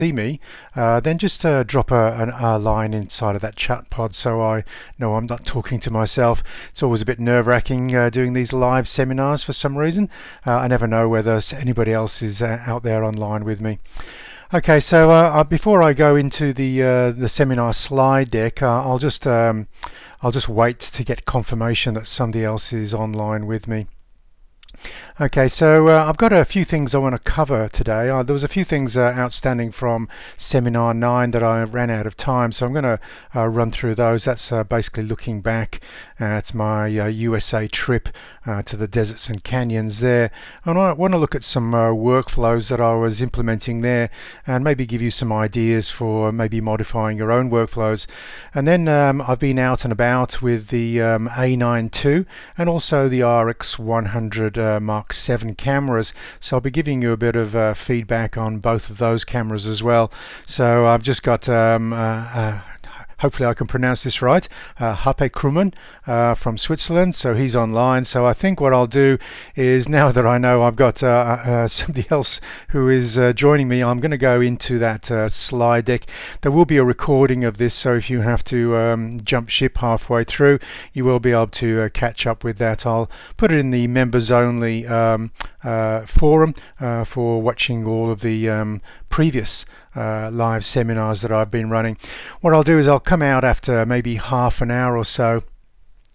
see me, then just drop a line inside of that chat pod so I know I'm not talking to myself. It's always a bit nerve-wracking doing these live seminars for some reason. I never know whether anybody else is out there online with me. Okay, so before I go into the seminar slide deck, I'll just wait to get confirmation that somebody else is online with me. Okay, so I've got a few things I want to cover today. There was a few things outstanding from Seminar 9 that I ran out of time, so I'm going to run through those. That's basically looking back at my USA trip to the deserts and canyons there. And I want to look at some workflows that I was implementing there and maybe give you some ideas for maybe modifying your own workflows. And then I've been out and about with the A9 II and also the RX100 Mark VII cameras, so I'll be giving you a bit of feedback on both of those cameras as well. So I've just got hopefully I can pronounce this right, Hape Krummen from Switzerland, so he's online. So I think what I'll do is, now that I know I've got somebody else who is joining me, I'm going to go into that slide deck. There will be a recording of this, so if you have to jump ship halfway through, you will be able to catch up with that. I'll put it in the members only forum for watching all of the previous live seminars that I've been running. What I'll do is I'll come out after maybe half an hour or so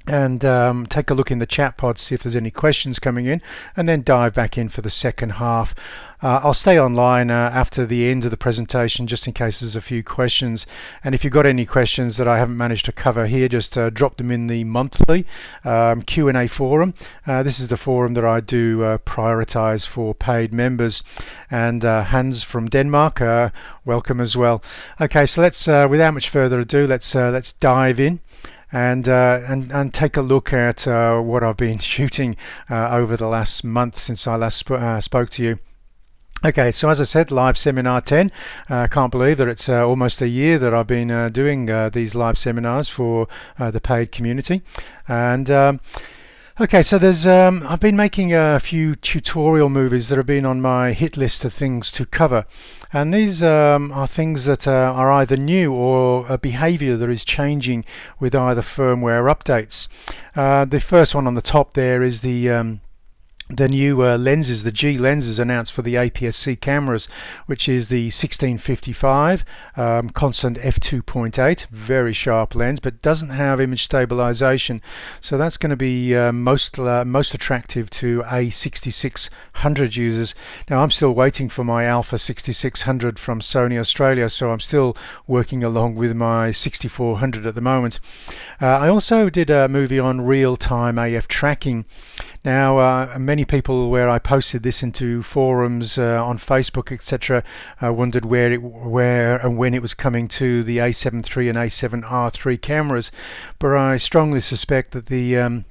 and take a look in the chat pod, see if there's any questions coming in, and then dive back in for the second half. I'll stay online after the end of the presentation just in case there's a few questions, and if you've got any questions that I haven't managed to cover here, just drop them in the monthly Q&A forum. This is the forum that I do prioritize for paid members, and Hans from Denmark, welcome as well. Okay, so let's without much further ado, let's dive in and take a look at what I've been shooting over the last month since I last spoke to you. Okay, so as I said, live seminar 10. Can't believe that it's almost a year that I've been doing these live seminars for the paid community. And okay, so there's I've been making a few tutorial movies that have been on my hit list of things to cover, and these are things that are either new or a behavior that is changing with either firmware updates. The first one on the top there is the new lenses, the G lenses announced for the APS-C cameras, which is the 1655 constant f2.8, very sharp lens, but doesn't have image stabilization. So that's going to be most attractive to A6600 users. Now I'm still waiting for my Alpha 6600 from Sony Australia, so I'm still working along with my 6400 at the moment. I also did a movie on real-time AF tracking. Now, many people, where I posted this into forums on Facebook, etc., wondered where and when it was coming to the A7 III and A7R3 cameras. But I strongly suspect that the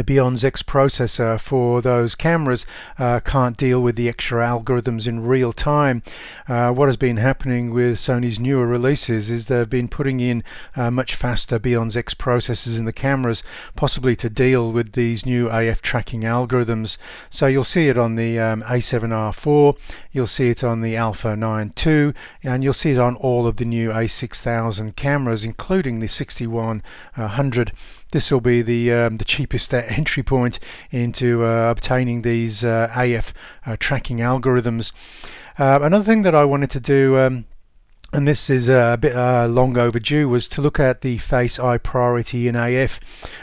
Beyond's X processor for those cameras can't deal with the extra algorithms in real time. What has been happening with Sony's newer releases is they've been putting in much faster Beyond's X processors in the cameras, possibly to deal with these new AF tracking algorithms. So you'll see it on the A7R4, you'll see it on the Alpha 9 II, and you'll see it on all of the new A6000 cameras, including the 6100. This will be the cheapest entry point into obtaining these AF tracking algorithms. Another thing that I wanted to do, and this is a bit long overdue, was to look at the face eye priority in AF,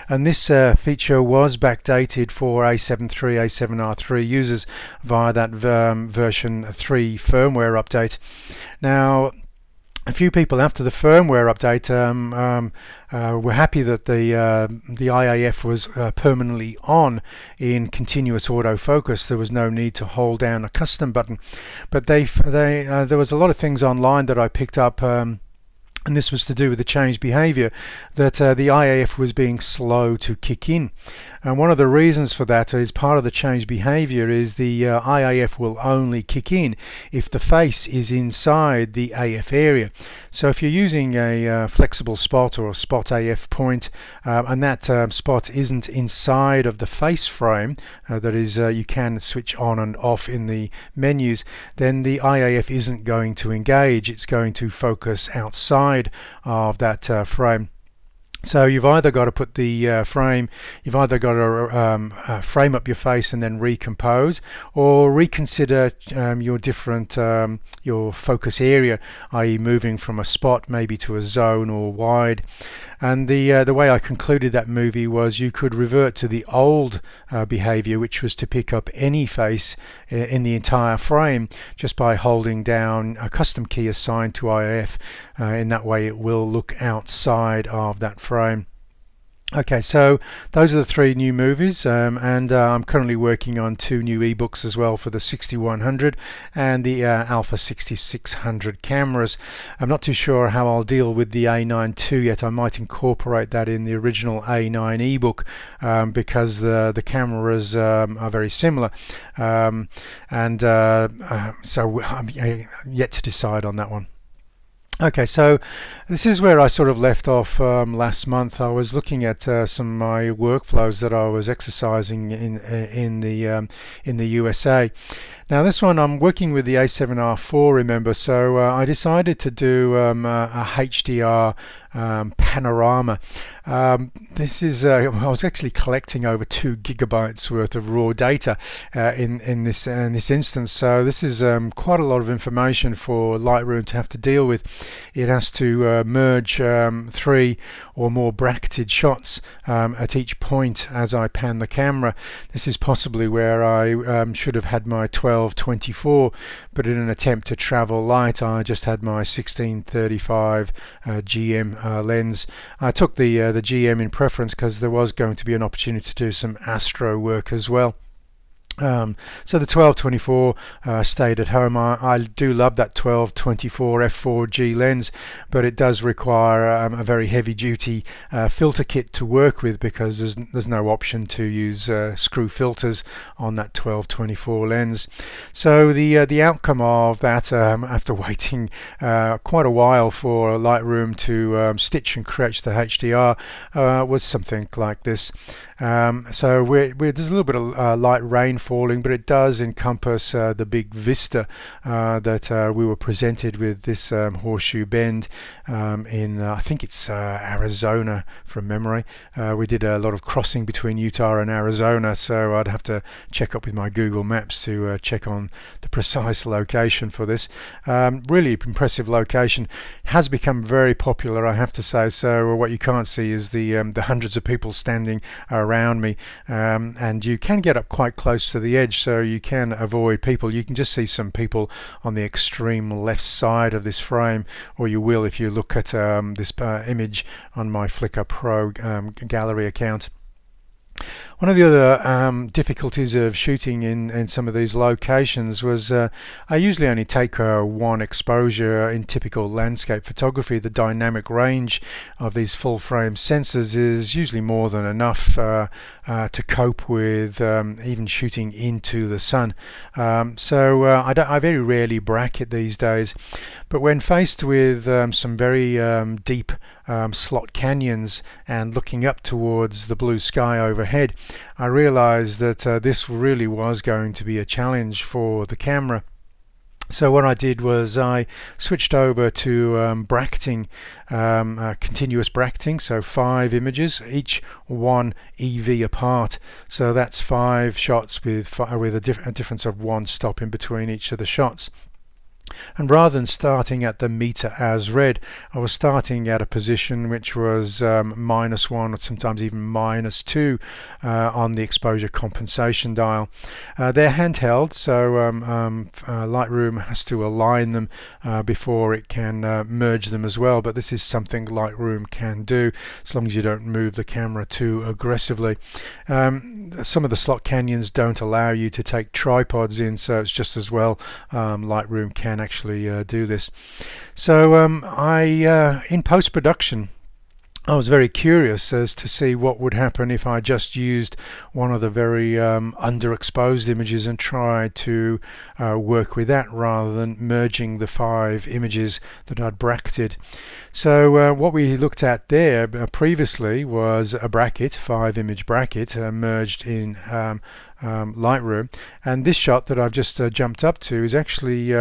and this feature was backdated for A7 III, A7R3 users via that version 3 firmware update. Now, a few people after the firmware update were happy that the IAF was permanently on in continuous autofocus. There was no need to hold down a custom button, but there was a lot of things online that I picked up And this was to do with the changed behavior, that the IAF was being slow to kick in. And one of the reasons for that is part of the changed behavior is the IAF will only kick in if the face is inside the AF area. So if you're using a flexible spot or a spot AF point, and that spot isn't inside of the face frame, that is you can switch on and off in the menus, then the IAF isn't going to engage. It's going to focus outside of that frame. So you've either got to put the frame, you've either got to frame up your face and then recompose, or reconsider your different your focus area, i.e. moving from a spot maybe to a zone or wide. And the way I concluded that movie was you could revert to the old behavior, which was to pick up any face in the entire frame just by holding down a custom key assigned to IF. In that way it will look outside of that frame. Okay, so those are the 3 new movies, and I'm currently working on 2 new ebooks as well for the 6100 and the Alpha 6600 cameras. I'm not too sure how I'll deal with the A9 II yet. I might incorporate that in the original A9 ebook because the cameras are very similar, so I'm yet to decide on that one. Okay, so this is where I sort of left off last month. I was looking at some of my workflows that I was exercising in the USA. Now this one I'm working with the A7R4, remember, so I decided to do a HDR panorama. This is I was actually collecting over 2 gigabytes worth of raw data in this instance, so this is quite a lot of information for Lightroom to have to deal with. It has to merge 3 or more bracketed shots at each point as I pan the camera. This is possibly where I should have had my 12-24, but in an attempt to travel light I just had my 16-35 GM lens. I took the GM in preference because there was going to be an opportunity to do some astro work as well. So the 12-24 stayed at home. I do love that 12-24 f4G lens, but it does require a very heavy duty filter kit to work with because there's no option to use screw filters on that 12-24 lens. So the outcome of that, after waiting quite a while for Lightroom to stitch and create the HDR, was something like this. So there's a little bit of light rain falling, but it does encompass the big vista that we were presented with this horseshoe bend in I think it's Arizona from memory. We did a lot of crossing between Utah and Arizona, so I'd have to check up with my Google Maps to check on the precise location for this. Really impressive location. Has become very popular, I have to say. So what you can't see is the hundreds of people standing around me, and you can get up quite close to the edge, so you can avoid people. You can just see some people on the extreme left side of this frame, or you will if you look at this image on my Flickr Pro gallery account. One of the other difficulties of shooting in some of these locations was I usually only take one exposure in typical landscape photography. The dynamic range of these full frame sensors is usually more than enough to cope with even shooting into the sun. So I very rarely bracket these days, but when faced with some very deep slot canyons and looking up towards the blue sky overhead, I realized that this really was going to be a challenge for the camera. So what I did was I switched over to bracketing, continuous bracketing, so 5 images, each 1 EV apart. So that's 5 shots with a difference of 1 stop in between each of the shots. And rather than starting at the meter as read, I was starting at a position which was -1 or sometimes even -2 on the exposure compensation dial. They're handheld, so Lightroom has to align them before it can merge them as well, but this is something Lightroom can do as long as you don't move the camera too aggressively. Some of the slot canyons don't allow you to take tripods in, so it's just as well Lightroom can actually do this. So in post-production, I was very curious as to see what would happen if I just used one of the very underexposed images and tried to work with that rather than merging the 5 images that I'd bracketed. So what we looked at there previously was a bracket, 5-image bracket, merged in Lightroom, and this shot that I've just jumped up to is actually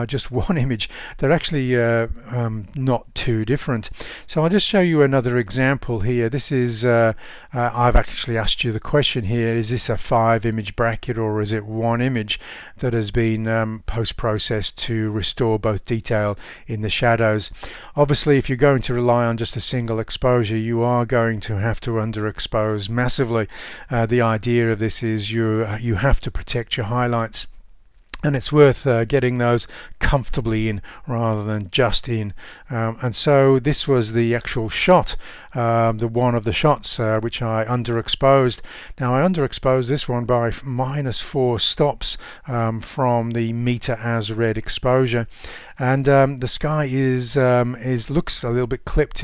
just one image. They're actually not too different. So I'll just show you another example here. This is I've actually asked you the question here, is this a 5-image bracket or is it one image that has been post-processed to restore both detail in the shadows? Obviously, if you're going to rely on just a single exposure, you are going to have to underexpose massively. The idea of this is you have to protect your highlights, and it's worth getting those comfortably in rather than just in. And so this was the actual shot, the one of the shots which I underexposed. Now I underexposed this one by -4 stops from the meter as red exposure, and the sky is looks a little bit clipped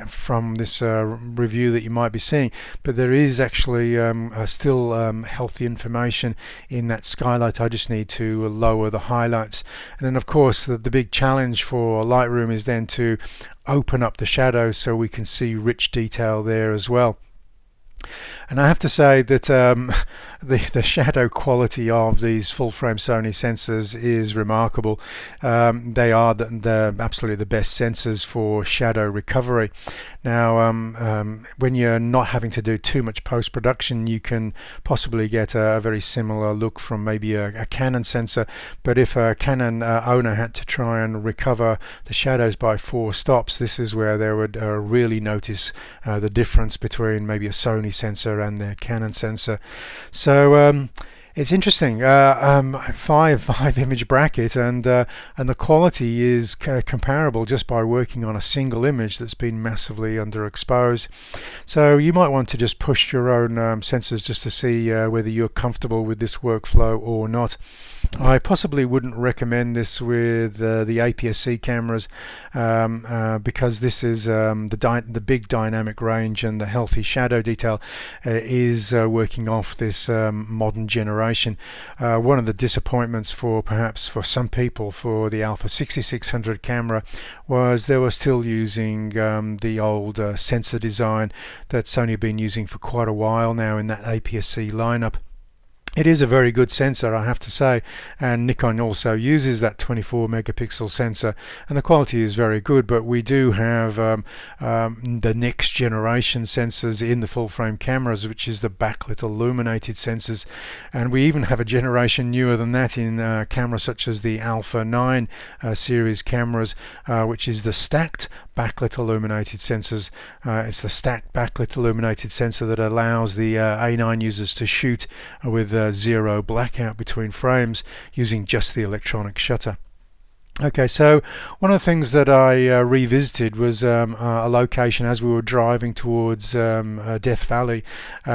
from this review that you might be seeing, but there is actually still healthy information in that skylight. I just need to lower the highlights, and then of course the big challenge for Lightroom is then to open up the shadows so we can see rich detail there as well. And I have to say that the shadow quality of these full-frame Sony sensors is remarkable. They are absolutely the best sensors for shadow recovery. Now, when you're not having to do too much post-production, you can possibly get a very similar look from maybe a Canon sensor. But if a Canon owner had to try and recover the shadows by 4 stops, this is where they would really notice the difference between maybe a Sony sensor and their Canon sensor. So it's interesting. 5-image bracket, and the quality is comparable just by working on a single image that's been massively underexposed. So you might want to just push your own sensors just to see whether you're comfortable with this workflow or not. I possibly wouldn't recommend this with the APS-C cameras because this is the big dynamic range and the healthy shadow detail is working off this modern generation. One of the disappointments perhaps for some people for the Alpha 6600 camera was they were still using the old sensor design that Sony have been using for quite a while now in that APS-C lineup. It is a very good sensor, I have to say, and Nikon also uses that 24 megapixel sensor, and the quality is very good. But we do have the next generation sensors in the full frame cameras, which is the backlit illuminated sensors, and we even have a generation newer than that in cameras such as the Alpha 9 series cameras, which is the stacked backlit illuminated sensors. It's the stacked backlit illuminated sensor that allows the A9 users to shoot with zero blackout between frames using just the electronic shutter. Okay, so one of the things that I revisited was a location as we were driving towards Death Valley.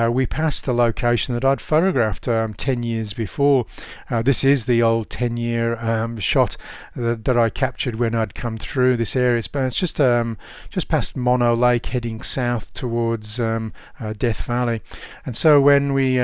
We passed a location that I'd photographed 10 years before. This is the old 10-year shot that I captured when I'd come through this area. It's just past Mono Lake, heading south towards Death Valley. And so when we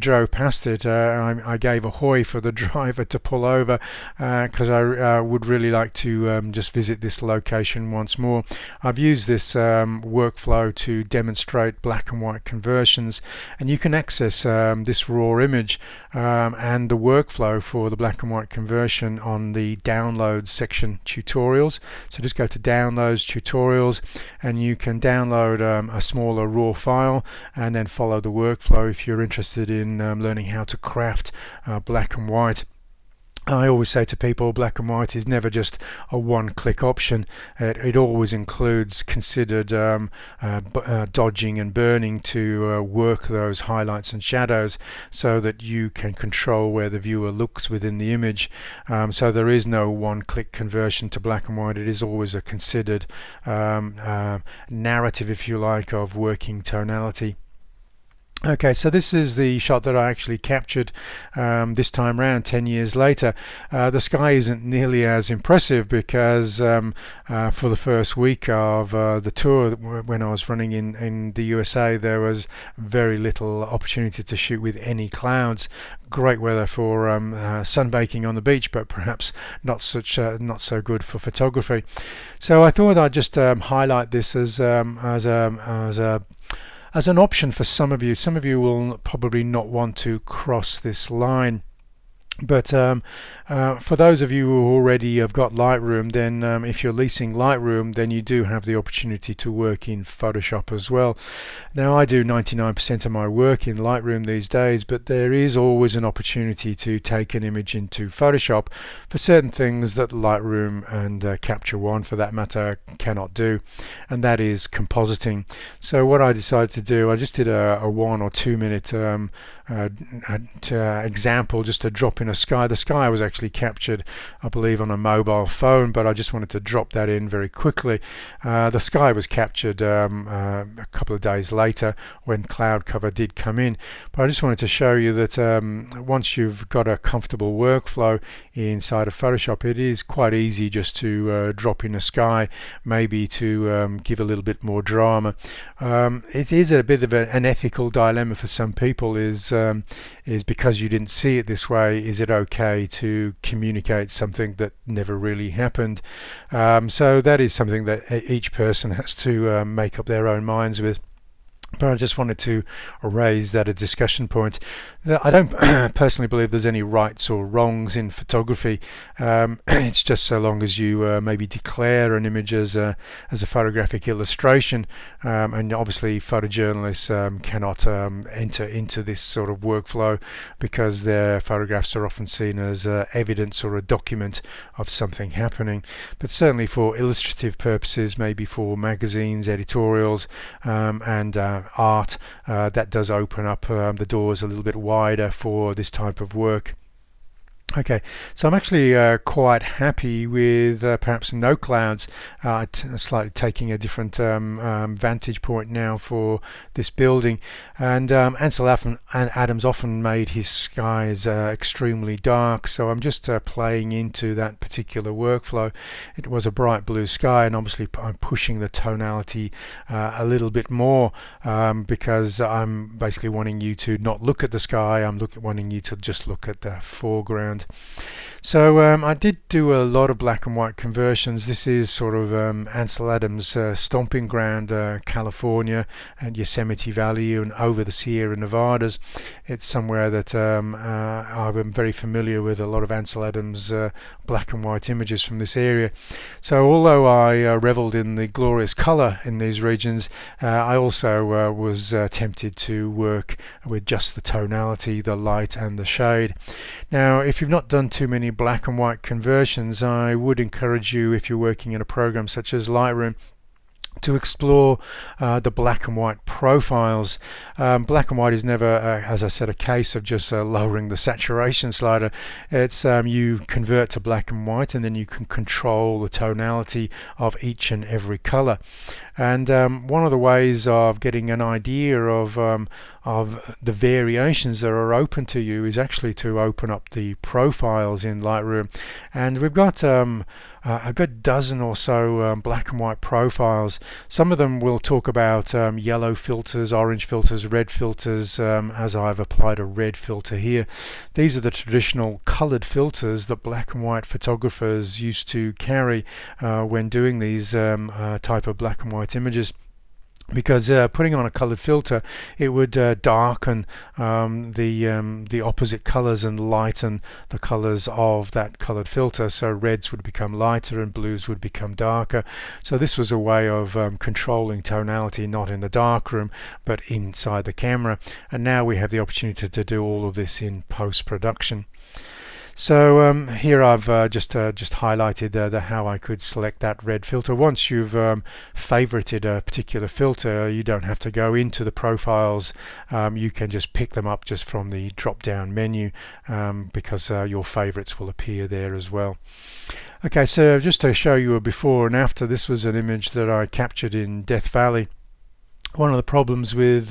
drove past it, I gave a hoy for the driver to pull over because I would really like to just visit this location once more. I've used this workflow to demonstrate black and white conversions, and you can access this raw image and the workflow for the black and white conversion on the downloads section tutorials. So just go to downloads tutorials and you can download a smaller raw file and then follow the workflow if you're interested in learning how to craft black and white. I always say to people, black and white is never just a one-click option. It always includes considered dodging and burning to work those highlights and shadows so that you can control where the viewer looks within the image. So there is no one-click conversion to black and white. It is always a considered narrative, if you like, of working tonality. Okay, so this is the shot that I actually captured this time around 10 years later. The sky isn't nearly as impressive because for the first week of the tour, when I was running in the USA, there was very little opportunity to shoot with any clouds. Great weather for sunbaking on the beach, but perhaps not so good for photography. So I thought I'd just highlight this as an option for some of you. Some of you will probably not want to cross this line. But for those of you who already have got Lightroom, then if you're leasing Lightroom, then you do have the opportunity to work in Photoshop as well. Now, I do 99% of my work in Lightroom these days, but there is always an opportunity to take an image into Photoshop for certain things that Lightroom and Capture One, for that matter, cannot do, and that is compositing. So what I decided to do, I just did a 1 or 2 minute example, just to drop in a sky. The sky was actually captured, I believe, on a mobile phone, but I just wanted to drop that in very quickly. The sky was captured a couple of days later when cloud cover did come in, but I just wanted to show you that once you've got a comfortable workflow inside of Photoshop, it is quite easy just to drop in a sky, maybe to give a little bit more drama. It is a bit of an ethical dilemma for some people, is because you didn't see it this way, is it okay to communicate something that never really happened? So that is something that each person has to make up their own minds with. But I just wanted to raise that a discussion point. I don't personally believe there's any rights or wrongs in photography. It's just so long as you maybe declare an image as a photographic illustration, and obviously photojournalists cannot enter into this sort of workflow because their photographs are often seen as evidence or a document of something happening. But certainly for illustrative purposes, maybe for magazines, editorials, and art, that does open up the doors a little bit wider for this type of work. Okay, so I'm actually quite happy with perhaps no clouds, slightly taking a different vantage point now for this building. And Ansel Adams often made his skies extremely dark, so I'm just playing into that particular workflow. It was a bright blue sky, and obviously I'm pushing the tonality a little bit more because I'm basically wanting you to not look at the sky, I'm wanting you to just look at the foreground. So I did do a lot of black and white conversions. This is sort of Ansel Adams' stomping ground, California and Yosemite Valley and over the Sierra Nevadas. It's somewhere that I'm very familiar with a lot of Ansel Adams' black and white images from this area. So although I reveled in the glorious color in these regions, I also was tempted to work with just the tonality, the light and the shade. Now, if you've not done too many black and white conversions, I would encourage you, if you're working in a program such as Lightroom, to explore the black and white profiles. Black and white is never, as I said, a case of just lowering the saturation slider. It's you convert to black and white, and then you can control the tonality of each and every color. And one of the ways of getting an idea of the variations that are open to you is actually to open up the profiles in Lightroom. And we've got a good dozen or so black and white profiles. Some of them will talk about yellow filters, orange filters, red filters, as I've applied a red filter here. These are the traditional colored filters that black and white photographers used to carry when doing these type of black and white images. Because putting on a colored filter, it would darken the opposite colors and lighten the colors of that colored filter. So reds would become lighter and blues would become darker. So this was a way of controlling tonality, not in the darkroom, but inside the camera. And now we have the opportunity to do all of this in post-production. So here I've just highlighted how I could select that red filter. Once you've favorited a particular filter, you don't have to go into the profiles. You can just pick them up just from the drop-down menu because your favorites will appear there as well. Okay, so just to show you a before and after, this was an image that I captured in Death Valley. one of the problems with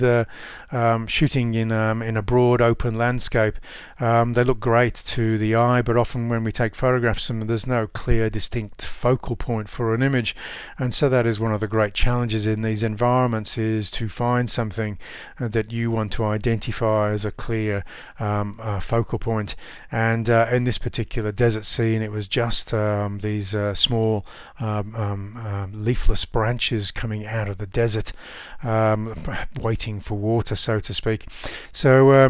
shooting in a broad open landscape. They look great to the eye, but often when we take photographs of them, there's no clear, distinct focal point for an image, and so that is one of the great challenges in these environments, is to find something that you want to identify as a clear focal point. And in this particular desert scene, it was just these small leafless branches coming out of the desert, waiting for water, so to speak. So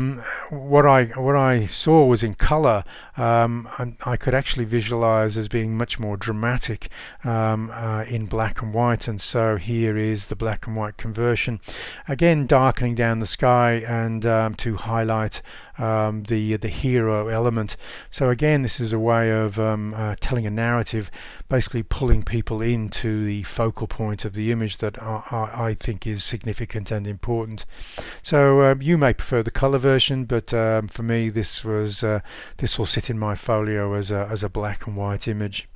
what I saw was in color, and I could actually visualize as being much more dramatic in black and white, and so here is the black and white conversion, again darkening down the sky and to highlight the hero element. So again, this is a way of telling a narrative, basically pulling people into the focal point of the image that I think is significant and important. So you may prefer the color version, but for me this will sit in my folio as a black and white image.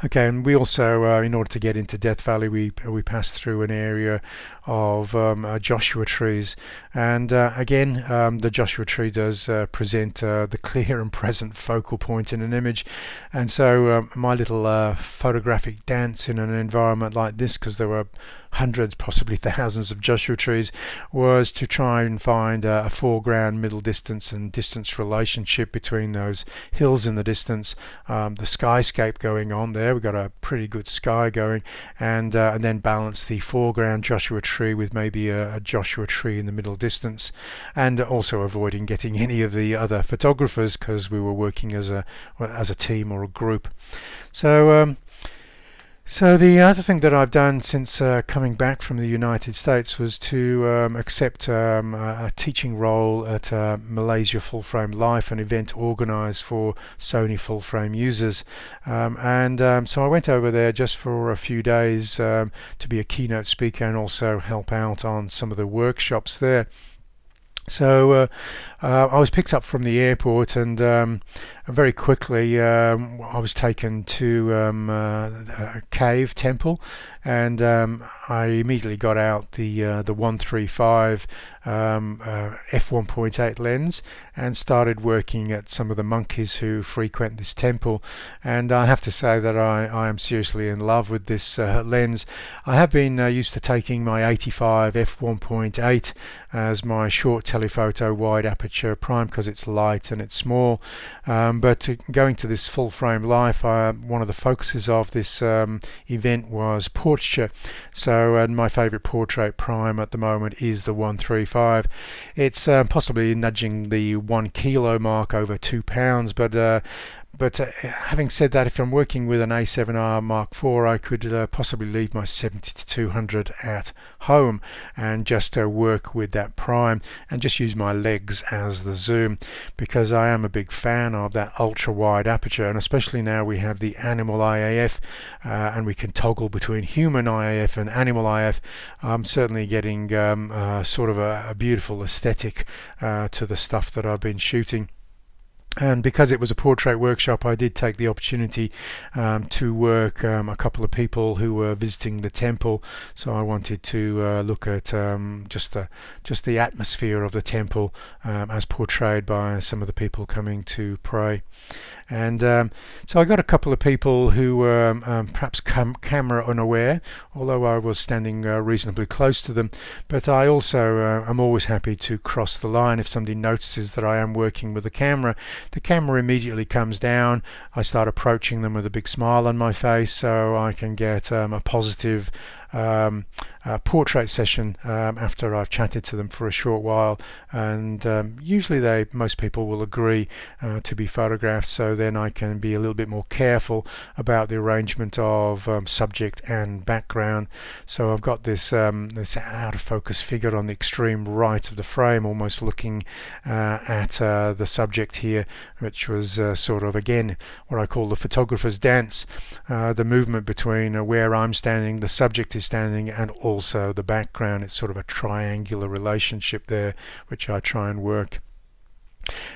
Okay, and we also, in order to get into Death Valley, we passed through an area of Joshua trees, and again, the Joshua tree does present the clear and present focal point in an image, and so my little photographic dance in an environment like this, because there were hundreds, possibly thousands of Joshua trees, was to try and find a foreground, middle distance and distance relationship between those hills in the distance, the skyscape going on there. We've got a pretty good sky going, and then balance the foreground Joshua tree with maybe a Joshua tree in the middle distance, and also avoiding getting any of the other photographers because we were working as a team or a group. So the other thing that I've done since coming back from the United States was to accept a teaching role at Malaysia Full Frame Life, an event organised for Sony full frame users. So I went over there just for a few days to be a keynote speaker and also help out on some of the workshops there. So I was picked up from the airport, and very quickly I was taken to a cave temple, and I immediately got out the 135 f1.8 lens and started working at some of the monkeys who frequent this temple. And I have to say that I am seriously in love with this lens. I have been used to taking my 85 f1.8 as my short telephoto wide aperture prime because it's light and it's small, but going to this full frame life, one of the focuses of this event was portraiture. So my favorite portrait prime at the moment is the 135. It's possibly nudging the 1 kilo mark, over 2 pounds, but having said that, if I'm working with an A7R Mark IV, I could possibly leave my 70-200 at home and just work with that prime and just use my legs as the zoom, because I am a big fan of that ultra wide aperture, and especially now we have the animal IAF and we can toggle between human IAF and animal IAF. I'm certainly getting sort of a beautiful aesthetic to the stuff that I've been shooting. And because it was a portrait workshop, I did take the opportunity to work a couple of people who were visiting the temple. So I wanted to look at just the atmosphere of the temple as portrayed by some of the people coming to pray. And so I got a couple of people who were perhaps camera unaware, although I was standing reasonably close to them. But I also am always happy to cross the line if somebody notices that I am working with the camera. The camera immediately comes down. I start approaching them with a big smile on my face, so I can get a positive portrait session after I've chatted to them for a short while, and usually most people will agree to be photographed, so then I can be a little bit more careful about the arrangement of subject and background. So I've got this out of focus figure on the extreme right of the frame, almost looking at the subject here, which was sort of again what I call the photographer's dance, the movement between where I'm standing, the subject is standing, and also the background. It's sort of a triangular relationship there, which I try and work.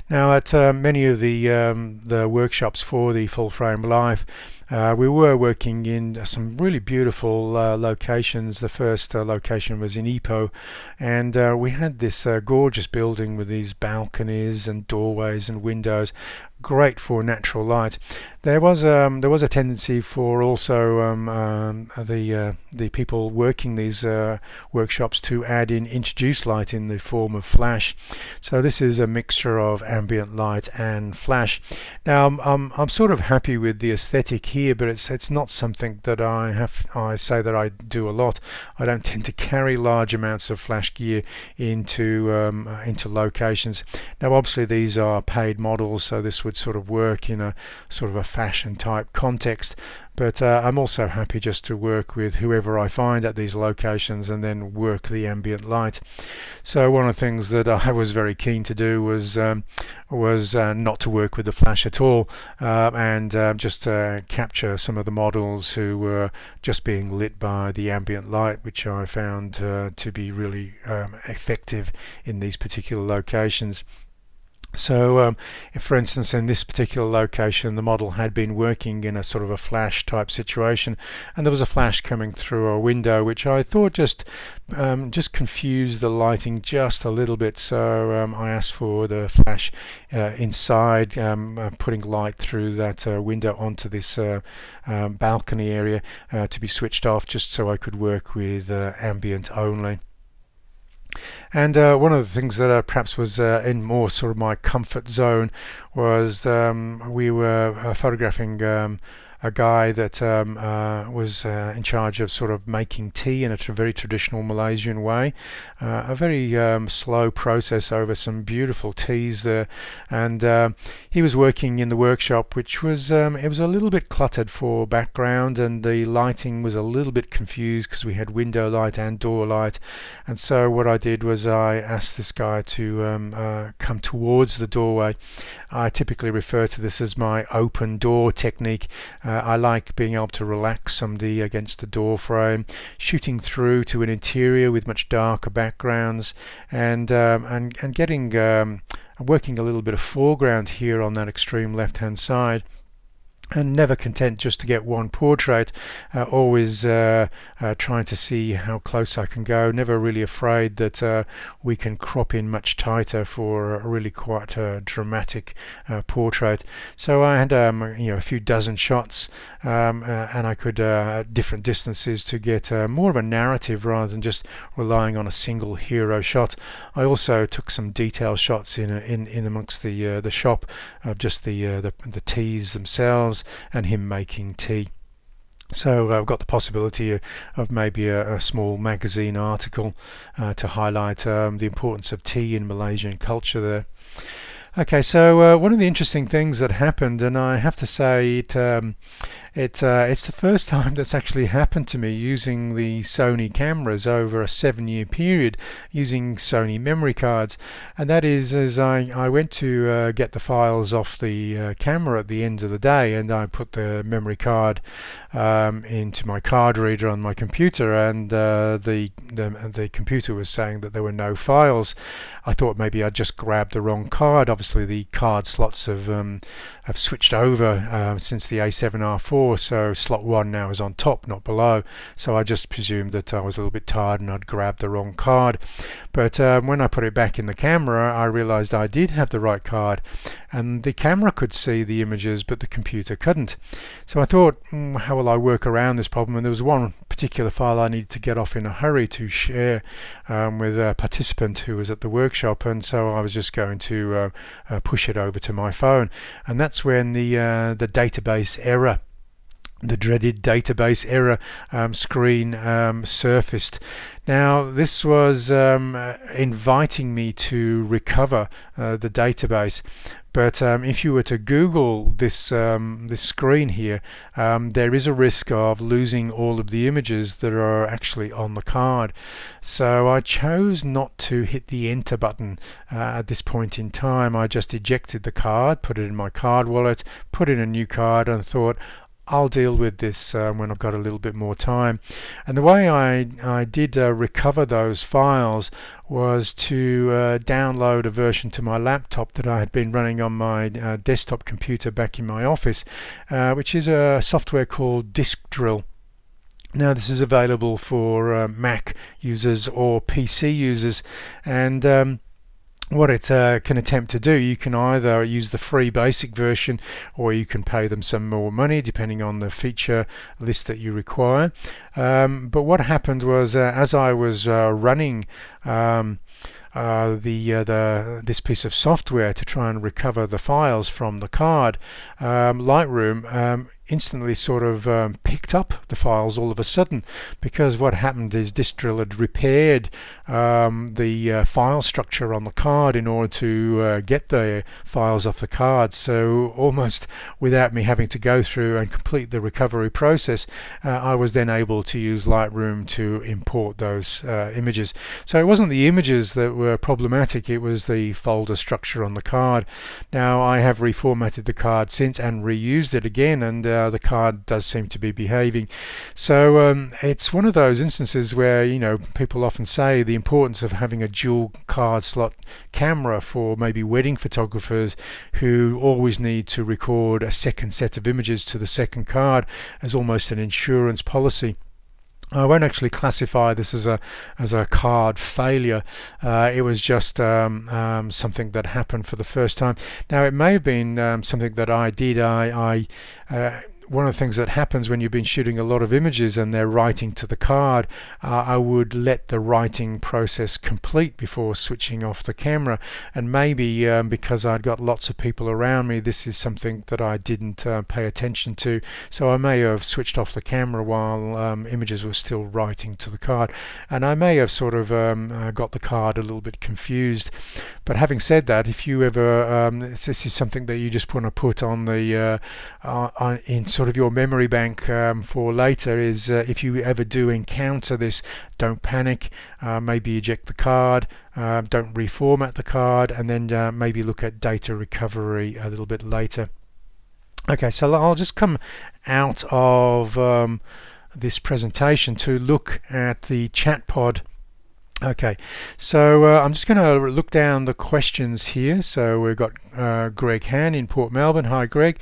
Now at many of the workshops for the full frame life, We were working in some really beautiful locations. The first location was in Ipoh, and we had this gorgeous building with these balconies and doorways and windows, great for natural light. There was a tendency for also the people working these workshops to add in introduced light in the form of flash. So this is a mixture of ambient light and flash. Now I'm sort of happy with the aesthetic here, but it's not something that I say that I do a lot. I don't tend to carry large amounts of flash gear into locations. Now obviously these are paid models, so this would sort of work in a sort of a fashion type context, but I'm also happy just to work with whoever I find at these locations and then work the ambient light. So one of the things that I was very keen to do was not to work with the flash at all, and just capture some of the models who were just being lit by the ambient light, which I found to be really effective in these particular locations. So if, for instance, in this particular location the model had been working in a sort of a flash type situation, and there was a flash coming through a window which I thought just confused the lighting just a little bit, so I asked for the flash inside, putting light through that window onto this balcony area to be switched off, just so I could work with ambient only. And one of the things that perhaps was in more sort of my comfort zone was we were photographing a guy that was in charge of sort of making tea in a very traditional Malaysian way, a very slow process over some beautiful teas there, and he was working in the workshop, which was it was a little bit cluttered for background, and the lighting was a little bit confused because we had window light and door light. And so what I did was I asked this guy to come towards the doorway. I typically refer to this as my open door technique. I like being able to relax somebody against the door frame, shooting through to an interior with much darker backgrounds, and getting working a little bit of foreground here on that extreme left hand side. And never content just to get one portrait, always trying to see how close I can go, never really afraid that we can crop in much tighter for a really quite dramatic portrait. So I had a few dozen shots, and I could at different distances to get more of a narrative rather than just relying on a single hero shot. I also took some detail shots in amongst the shop of just the teas themselves and him making tea. So I've got the possibility of maybe a small magazine article to highlight the importance of tea in Malaysian culture there. Okay, so one of the interesting things that happened, and I have to say it's the first time that's actually happened to me using the Sony cameras over a 7-year period using Sony memory cards, and that is as I went to get the files off the camera at the end of the day, and I put the memory card into my card reader on my computer, and the computer was saying that there were no files. I thought maybe I'd just grabbed the wrong card. Obviously the card slots have switched over since the A7R4, so slot 1 now is on top, not below, so I just presumed that I was a little bit tired and I'd grabbed the wrong card. But when I put it back in the camera, I realized I did have the right card, and the camera could see the images but the computer couldn't. So I thought, how will I work around this problem? And there was one particular file I needed to get off in a hurry to share with a participant who was at the workshop, and so I was just going to push it over to my phone. And that's when the database error, the dreaded database error screen surfaced. Now this was inviting me to recover the database, but if you were to Google this screen here, there is a risk of losing all of the images that are actually on the card. So I chose not to hit the enter button at this point in time. I just ejected the card, put it in my card wallet, put in a new card, and thought, I'll deal with this when I've got a little bit more time. And the way I did recover those files was to download a version to my laptop that I had been running on my desktop computer back in my office, which is a software called Disk Drill. Now this is available for Mac users or PC users, and what it can attempt to do, you can either use the free basic version or you can pay them some more money depending on the feature list that you require. But what happened was as I was running this piece of software to try and recover the files from the card, Lightroom instantly sort of picked up the files all of a sudden, because what happened is Disk Drill had repaired the file structure on the card in order to get the files off the card. So almost without me having to go through and complete the recovery process, I was then able to use Lightroom to import those images. So it wasn't the images that were problematic, it was the folder structure on the card. Now I have reformatted the card since and reused it again, and the card does seem to be behaving. So it's one of those instances where, you know, people often say the importance of having a dual card slot camera for maybe wedding photographers who always need to record a second set of images to the second card as almost an insurance policy. I won't actually classify this as a card failure. It was just something that happened for the first time. Now it may have been something that I did. One of the things that happens when you've been shooting a lot of images and they're writing to the card, I would let the writing process complete before switching off the camera. And maybe because I'd got lots of people around me, this is something that I didn't pay attention to. So I may have switched off the camera while images were still writing to the card. And I may have sort of got the card a little bit confused. But having said that, if you ever, this is something that you just want to put on the in sort of your memory bank for later, is if you ever do encounter this, don't panic. Maybe eject the card, don't reformat the card, and then maybe look at data recovery a little bit later. Okay, so I'll just come out of this presentation to look at the chat pod. Okay, so I'm just going to look down the questions here. So we've got Greg Han in Port Melbourne. Hi, Greg.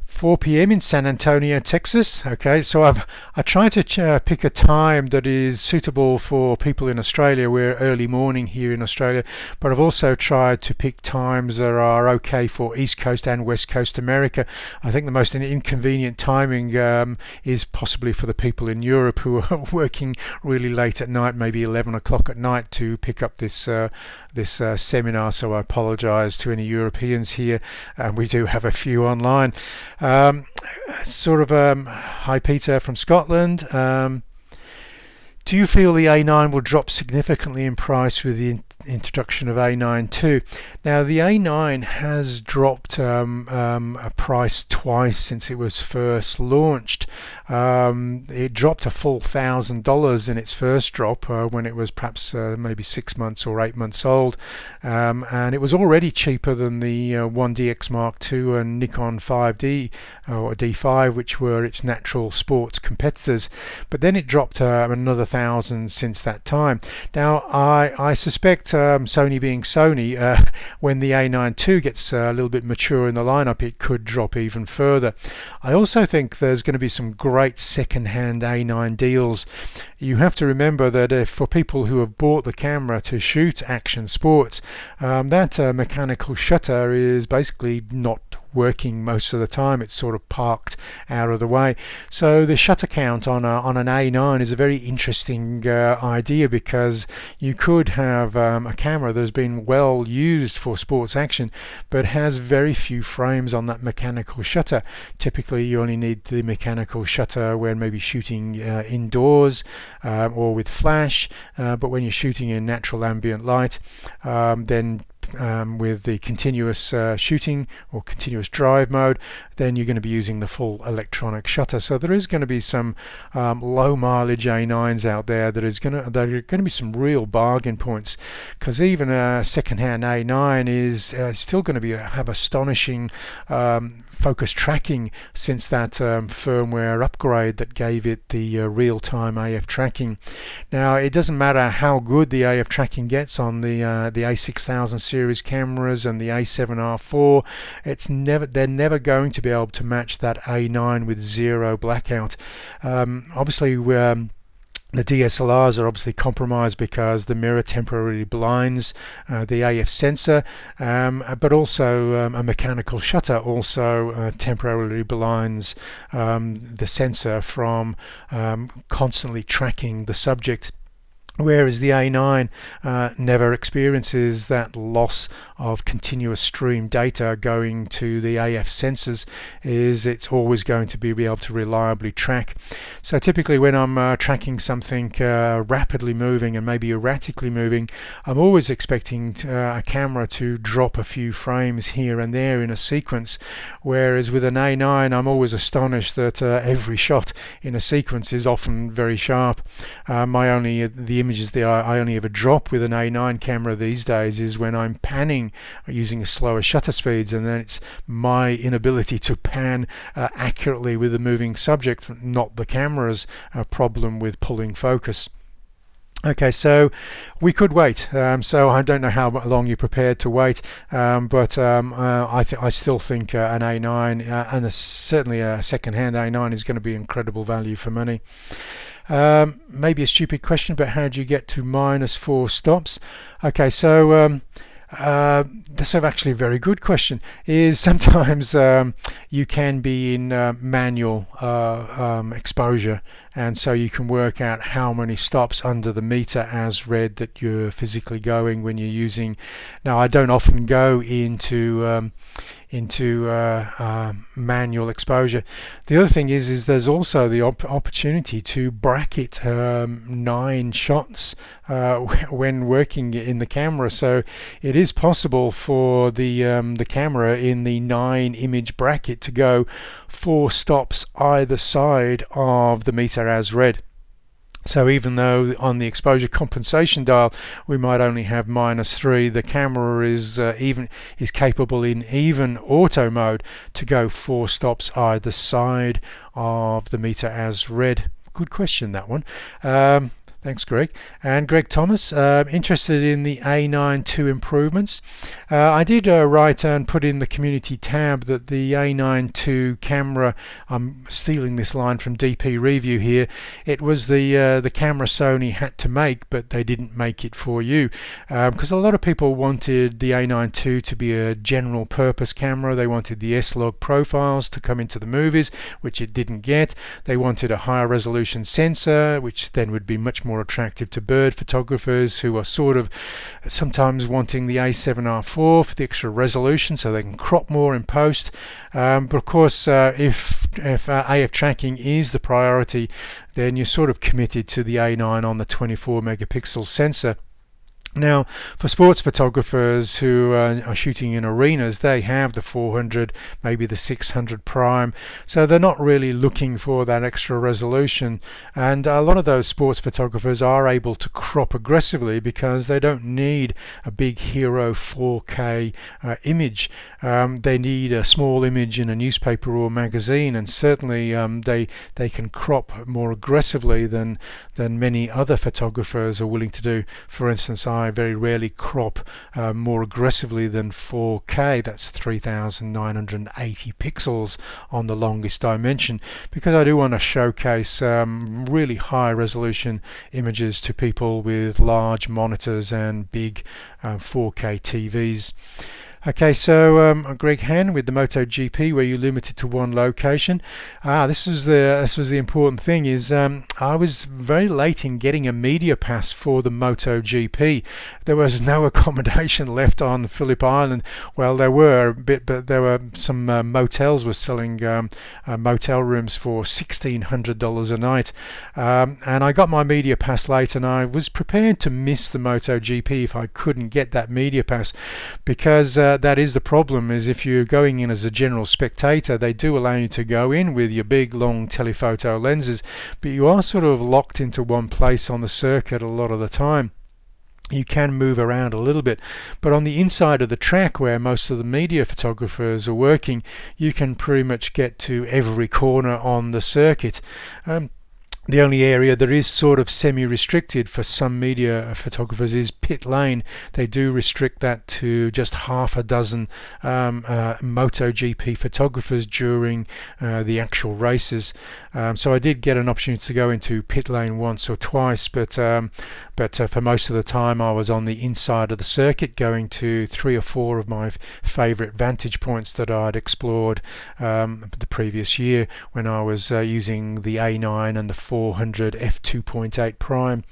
4 p.m. in San Antonio, Texas. Okay, so I try to pick a time that is suitable for people in Australia. We're early morning here in Australia, but I've also tried to pick times that are okay for East Coast and West Coast America. I think the most inconvenient timing is possibly for the people in Europe who are working really late at night, maybe 11 o'clock at night, to pick up this seminar. So I apologize to any Europeans here, and we do have a few online. Hi Peter from Scotland. Do you feel the A9 will drop significantly in price with the introduction of A9 II? Now the A9 has dropped a price twice since it was first launched. It dropped a full $1,000 in its first drop when it was perhaps maybe 6 months or 8 months old, and it was already cheaper than the 1DX Mark II and Nikon 5D or D5, which were its natural sports competitors. But then it dropped another $1,000 since that time. Now I suspect Sony being Sony, when the A9 II gets a little bit mature in the lineup, it could drop even further. I also think there's going to be some great second-hand A9 deals. You have to remember that for people who have bought the camera to shoot action sports, that mechanical shutter is basically not working most of the time. It's sort of parked out of the way. So the shutter count on an A9 is a very interesting idea, because you could have a camera that's been well used for sports action but has very few frames on that mechanical shutter. Typically you only need the mechanical shutter when maybe shooting indoors or with flash, but when you're shooting in natural ambient light, then with the continuous shooting or continuous drive mode, then you're going to be using the full electronic shutter. So there is going to be some low mileage A9s out there that are going to be some real bargain points, because even a second-hand A9 is still going to have astonishing focus tracking since that firmware upgrade that gave it the real-time AF tracking. Now, it doesn't matter how good the AF tracking gets on the A6000 series cameras and the A7R4, they're never going to be able to match that A9 with zero blackout. Obviously, the DSLRs are obviously compromised because the mirror temporarily blinds the AF sensor, but also a mechanical shutter also temporarily blinds the sensor from constantly tracking the subject. Whereas the A9 never experiences that loss of continuous stream data going to the AF sensors, it's always going to be able to reliably track. So typically when I'm tracking something rapidly moving and maybe erratically moving, I'm always expecting a camera to drop a few frames here and there in a sequence, whereas with an A9 I'm always astonished that every shot in a sequence is often very sharp. The images that I only ever drop with an A9 camera these days is when I'm panning using slower shutter speeds, and then it's my inability to pan accurately with a moving subject, not the camera's problem with pulling focus. Okay, so we could wait. So I don't know how long you're prepared to wait, but I still think an A9 and certainly a second-hand A9 is going to be incredible value for money. Maybe a stupid question, but how do you get to -4 stops? Okay, so that's actually a very good question. Is sometimes you can be in manual exposure, and so you can work out how many stops under the meter as read that you're physically going when you're using. Now, I don't often go into manual exposure. The other thing is there's also the opportunity to bracket 9 shots when working in the camera. So it is possible for the camera in the 9 image bracket to go 4 stops either side of the meter as read. So even though on the exposure compensation dial we might only have -3, the camera is capable in even auto mode to go 4 stops either side of the meter as read. Good question, that one. Thanks, Greg. And Greg Thomas, interested in the A9 II improvements. I did write and put in the community tab that the A9 II camera, I'm stealing this line from DP Review here, it was the camera Sony had to make, but they didn't make it for you. Because a lot of people wanted the A9 II to be a general purpose camera. They wanted the S-Log profiles to come into the movies, which it didn't get. They wanted a higher resolution sensor, which then would be much more attractive to bird photographers who are sort of sometimes wanting the A7R4 for the extra resolution so they can crop more in post. But of course, if AF tracking is the priority, then you're sort of committed to the A9 on the 24 megapixel sensor. Now, for sports photographers who are shooting in arenas, they have the 400, maybe the 600 prime, so they're not really looking for that extra resolution. And a lot of those sports photographers are able to crop aggressively because they don't need a big hero 4K image. They need a small image in a newspaper or magazine, and certainly they can crop more aggressively than many other photographers are willing to do. For instance, I very rarely crop more aggressively than 4K. That's 3,980 pixels on the longest dimension, because I do want to showcase really high resolution images to people with large monitors and big 4K TVs. Okay, so Greg Han with the MotoGP, were you limited to one location? This was the important thing, is I was very late in getting a media pass for the MotoGP. There was no accommodation left on Phillip Island. Well, there were a bit, but there were some motels were selling motel rooms for $1,600 a night, and I got my media pass late, and I was prepared to miss the MotoGP if I couldn't get that media pass, because that is the problem, is if you're going in as a general spectator, they do allow you to go in with your big long telephoto lenses, but you are sort of locked into one place on the circuit a lot of the time. you can move around a little bit, but on the inside of the track where most of the media photographers are working, you can pretty much get to every corner on the circuit. The only area that is sort of semi-restricted for some media photographers is pit lane. They do restrict that to just half a dozen MotoGP photographers during the actual races. So I did get an opportunity to go into pit lane once or twice, but for most of the time I was on the inside of the circuit, going to 3 or 4 of my favourite vantage points that I'd explored the previous year when I was using the A9 and the 400 f2.8 prime.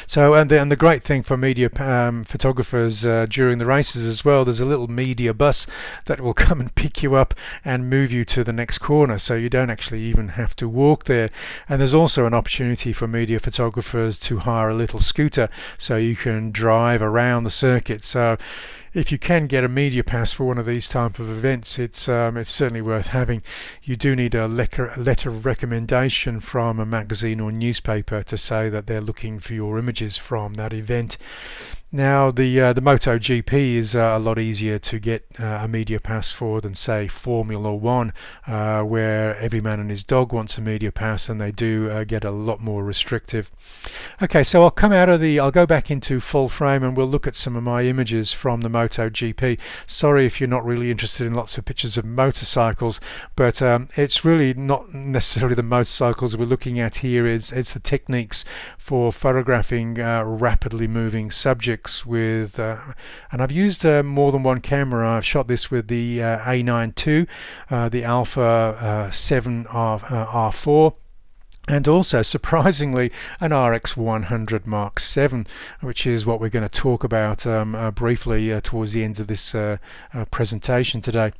So and the great thing for media photographers during the races as well, there's a little media bus that will come and pick you up and move you to the next corner, so you don't actually even have to walk there. And there's also an opportunity for media photographers to hire a little scooter so you can drive around the circuit. So if you can get a media pass for one of these type of events, it's certainly worth having. You do need a letter of recommendation from a magazine or newspaper to say that they're looking for your images from that event. Now the MotoGP is a lot easier to get a media pass for than say Formula One, where every man and his dog wants a media pass, and they do get a lot more restrictive. Okay, so I'll go back into full frame and we'll look at some of my images from the MotoGP. Sorry if you're not really interested in lots of pictures of motorcycles, but it's really not necessarily the motorcycles we're looking at here. It's the techniques for photographing rapidly moving subjects with and I've used more than one camera. I've shot this with the A9 II, the Alpha 7 R4, and also surprisingly an RX100 Mark VII, which is what we're going to talk about briefly towards the end of this presentation today.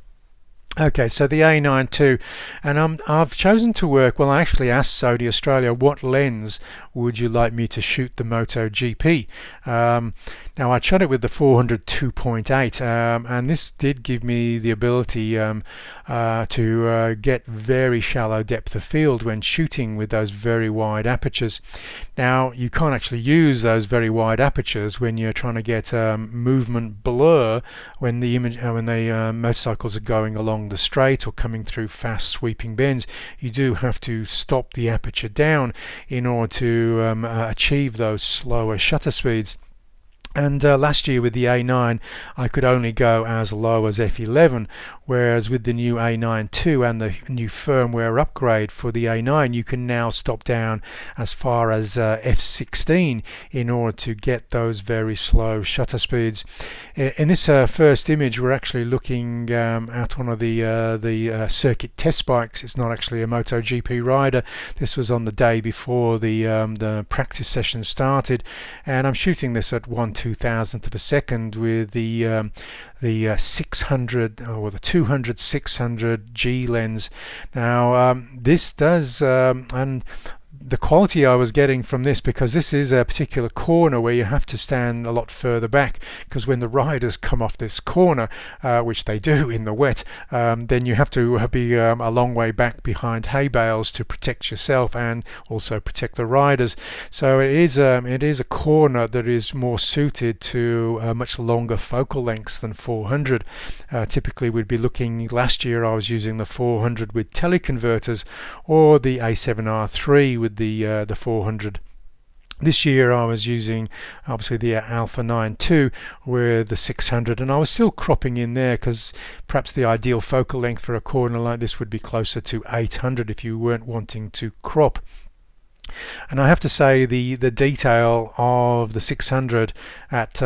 Okay, so the A9 II, and I've chosen to work, well I actually asked Sony Australia, what lens would you like me to shoot the MotoGP? Now I shot it with the 400 2.8, and this did give me the ability to get very shallow depth of field when shooting with those very wide apertures. Now you can't actually use those very wide apertures when you're trying to get movement blur when the motorcycles are going along the straight or coming through fast sweeping bends. You do have to stop the aperture down in order to achieve those slower shutter speeds. And last year with the A9 I could only go as low as f11, whereas with the new A9 II and the new firmware upgrade for the A9 you can now stop down as far as f16 in order to get those very slow shutter speeds. In this first image we're actually looking at one of the circuit test bikes. It's not actually a MotoGP rider. This was on the day before the practice session started, and I'm shooting this at 1/2000th of a second with the 600 or the 200/600 G lens. Now this does and the quality I was getting from this, because this is a particular corner where you have to stand a lot further back, because when the riders come off this corner, which they do in the wet, then you have to be a long way back behind hay bales to protect yourself and also protect the riders. So it is a corner that is more suited to much longer focal lengths than 400. Typically we'd be looking, last year I was using the 400 with teleconverters, or the A7R3 with the 400. This year I was using obviously the Alpha 9 II with the 600, and I was still cropping in there because perhaps the ideal focal length for a corner like this would be closer to 800 if you weren't wanting to crop. And I have to say the detail of the 600 at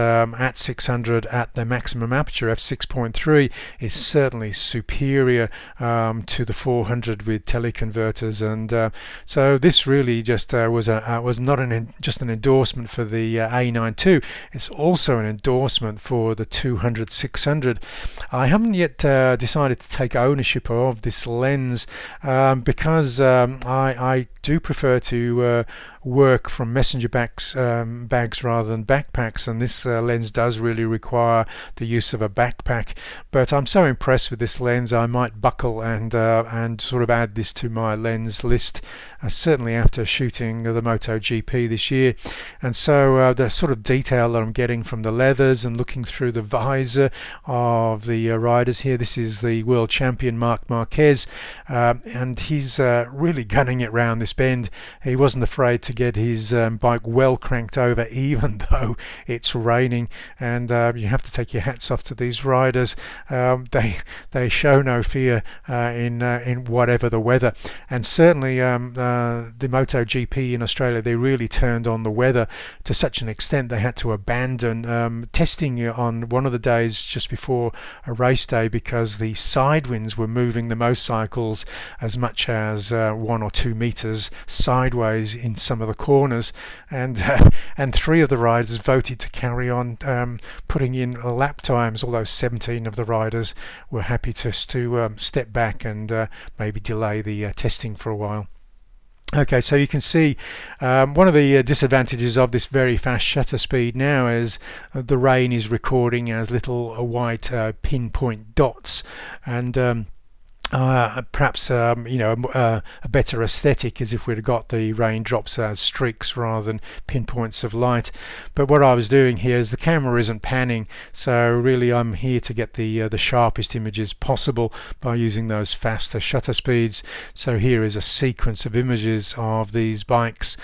600 at the maximum aperture f6.3 is certainly superior to the 400 with teleconverters, and so this really just was not just an endorsement for the A9 II. It's also an endorsement for the 200/600. I haven't yet decided to take ownership of this lens because I do prefer to work from messenger bags rather than backpacks, and this lens does really require the use of a backpack. But I'm so impressed with this lens, I might buckle and sort of add this to my lens list, certainly after shooting the MotoGP this year. And so the sort of detail that I'm getting from the leathers and looking through the visor of the riders here. This is the world champion Marc Marquez, and he's really gunning it round this bend. He wasn't afraid to get his bike well cranked over even though it's raining, and you have to take your hats off to these riders. They show no fear in whatever the weather, and certainly the MotoGP in Australia, they really turned on the weather to such an extent they had to abandon testing on one of the days just before a race day because the side winds were moving the motorcycles as much as 1 or 2 meters sideways in some of the corners, and 3 of the riders voted to carry on putting in lap times, although 17 of the riders were happy to step back and maybe delay the testing for a while. Okay, so you can see one of the disadvantages of this very fast shutter speed now is the rain is recording as little white pinpoint dots, and perhaps a better aesthetic is if we'd have got the raindrops as streaks rather than pinpoints of light. But what I was doing here is the camera isn't panning, so really I'm here to get the sharpest images possible by using those faster shutter speeds. So here is a sequence of images of these bikes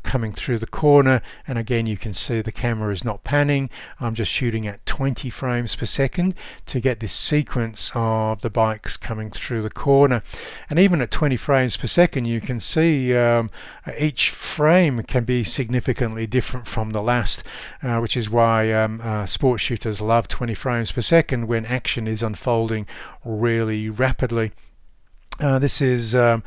coming through the corner, and again you can see the camera is not panning. I'm just shooting at 20 frames per second to get this sequence of the bikes coming through the corner. And even at 20 frames per second you can see each frame can be significantly different from the last, which is why sports shooters love 20 frames per second when action is unfolding really rapidly. This is this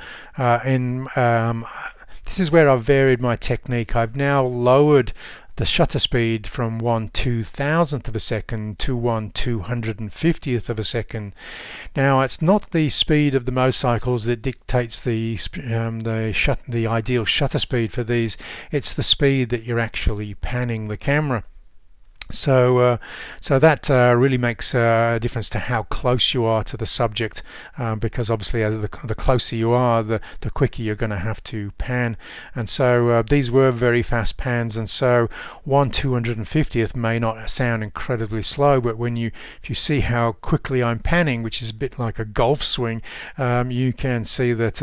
is where I've varied my technique. I've now lowered the shutter speed from 1/2000th of a second to 1/250th of a second. Now it's not the speed of the motorcycles that dictates the ideal shutter speed for these, it's the speed that you're actually panning the camera. So that really makes a difference to how close you are to the subject, because obviously as the closer you are, the quicker you're going to have to pan. And so these were very fast pans, and so 1/250th may not sound incredibly slow, but if you see how quickly I'm panning, which is a bit like a golf swing, you can see that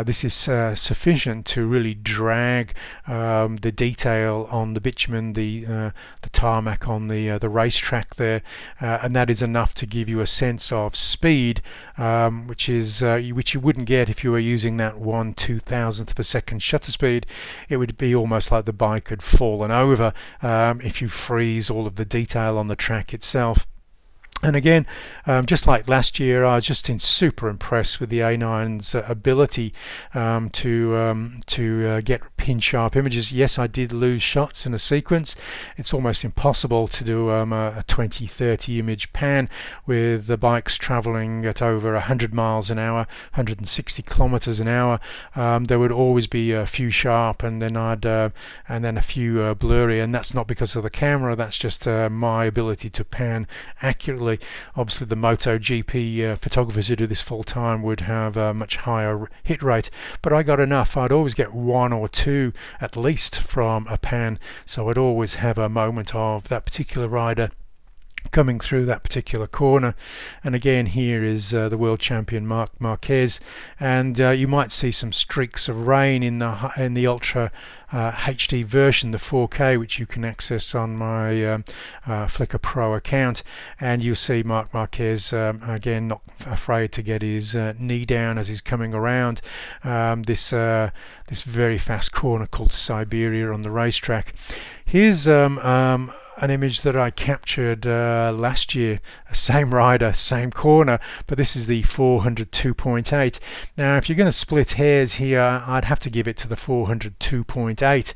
this is sufficient to really drag the detail on the bitumen, the tarmac on the racetrack there, and that is enough to give you a sense of speed, which you wouldn't get if you were using that 1/2000th per second shutter speed. It would be almost like the bike had fallen over if you freeze all of the detail on the track itself. And again, just like last year, I was just super impressed with the A9's ability to get pin sharp images. Yes, I did lose shots in a sequence. It's almost impossible to do a 20-30 image pan with the bikes traveling at over 100 miles an hour, 160 kilometers an hour. There would always be a few sharp, and then a few blurry, and that's not because of the camera, that's just my ability to pan accurately. Obviously the MotoGP photographers who do this full time would have a much higher hit rate, but I got enough. I'd always get 1 or 2 at least from a pan, so I'd always have a moment of that particular rider coming through that particular corner. And again, here is the world champion Marc Marquez, and you might see some streaks of rain in the ultra HD version, the 4K, which you can access on my Flickr Pro account, and you'll see Marc Marquez again not afraid to get his knee down as he's coming around this very fast corner called Siberia on the racetrack. Here's an image that I captured last year, same rider, same corner, but this is the 400 2.8. Now if you're going to split hairs here, I'd have to give it to the 400 2.8.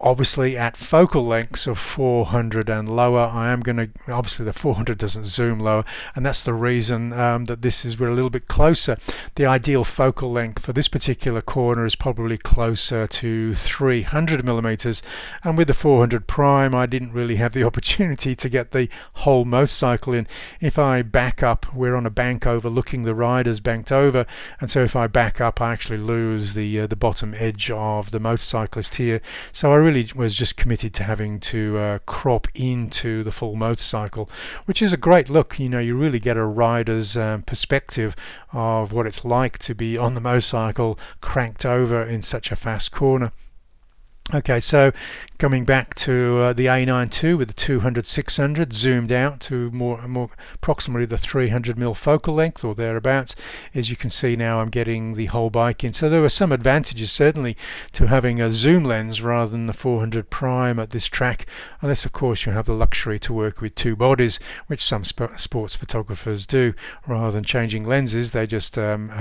Obviously at focal lengths of 400 and lower, I am going to, obviously the 400 doesn't zoom lower, and that's the reason that this is, we're a little bit closer. The ideal focal length for this particular corner is probably closer to 300 millimeters, and with the 400 prime I didn't really have the opportunity to get the whole motorcycle in. If I back up, we're on a bank overlooking the riders banked over, and so if I back up I actually lose the bottom edge of the motorcyclist here. So I really was just committed to having to crop into the full motorcycle, which is a great look. You know, you really get a rider's perspective of what it's like to be on the motorcycle cranked over in such a fast corner. Okay, so coming back to the A92 with the 200/600 zoomed out to more approximately the 300mm focal length or thereabouts. As you can see now, I'm getting the whole bike in. So there were some advantages certainly to having a zoom lens rather than the 400 prime at this track, unless of course you have the luxury to work with two bodies, which some sports photographers do. Rather than changing lenses, they just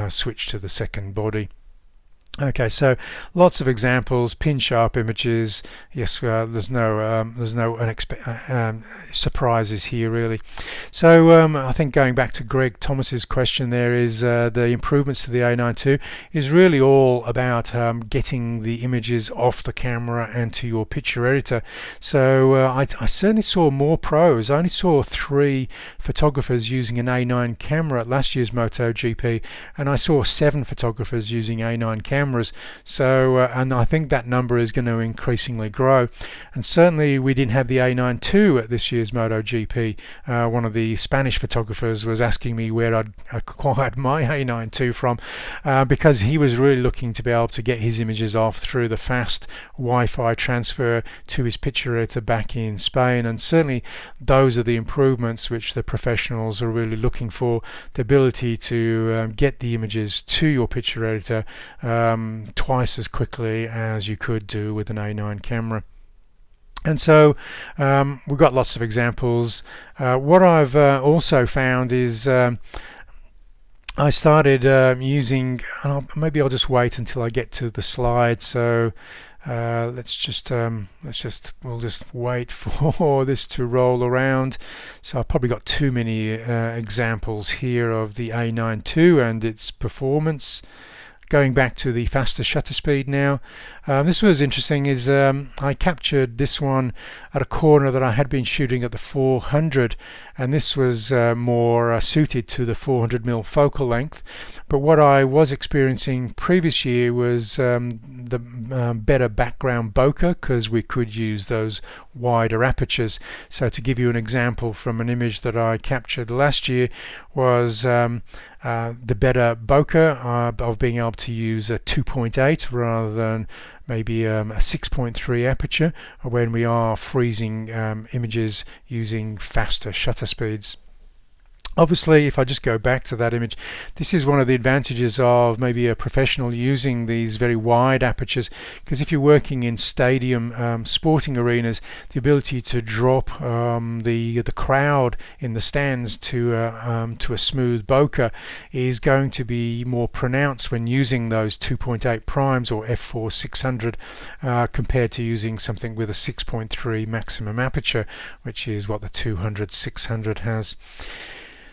switch to the second body. Okay, so lots of examples, pin sharp images. Yes, there's no surprises here really. So I think going back to Greg Thomas's question, there is the improvements to the A92 is really all about getting the images off the camera and to your picture editor. So I certainly saw more pros. I only saw 3 photographers using an A9 camera at last year's MotoGP, and I saw 7 photographers using A9 cameras. So and I think that number is going to increasingly grow. And certainly we didn't have the A9 II at this year's MotoGP. One of the Spanish photographers was asking me where I'd acquired my A9 II from, because he was really looking to be able to get his images off through the fast Wi-Fi transfer to his picture editor back in Spain. And certainly those are the improvements which the professionals are really looking for, the ability to get the images to your picture editor twice as quickly as you could do with an A9 camera. And so we've got lots of examples. What I've also found is I started using, maybe I'll just wait until I get to the slide. So we'll just wait for this to roll around. So I've probably got too many examples here of the A9 II and its performance. Going back to the faster shutter speed now, this was interesting. Is I captured this one at a corner that I had been shooting at the 400, and this was more suited to the 400mm focal length. But what I was experiencing previous year was the better background bokeh, because we could use those wider apertures. So to give you an example from an image that I captured last year was the better bokeh of being able to use a 2.8 rather than maybe a 6.3 aperture when we are freezing images using faster shutter speeds. Obviously, if I just go back to that image, this is one of the advantages of maybe a professional using these very wide apertures, because if you're working in stadium sporting arenas, the ability to drop the crowd in the stands to a smooth bokeh is going to be more pronounced when using those 2.8 primes or f4 600 compared to using something with a 6.3 maximum aperture, which is what the 200/600 has.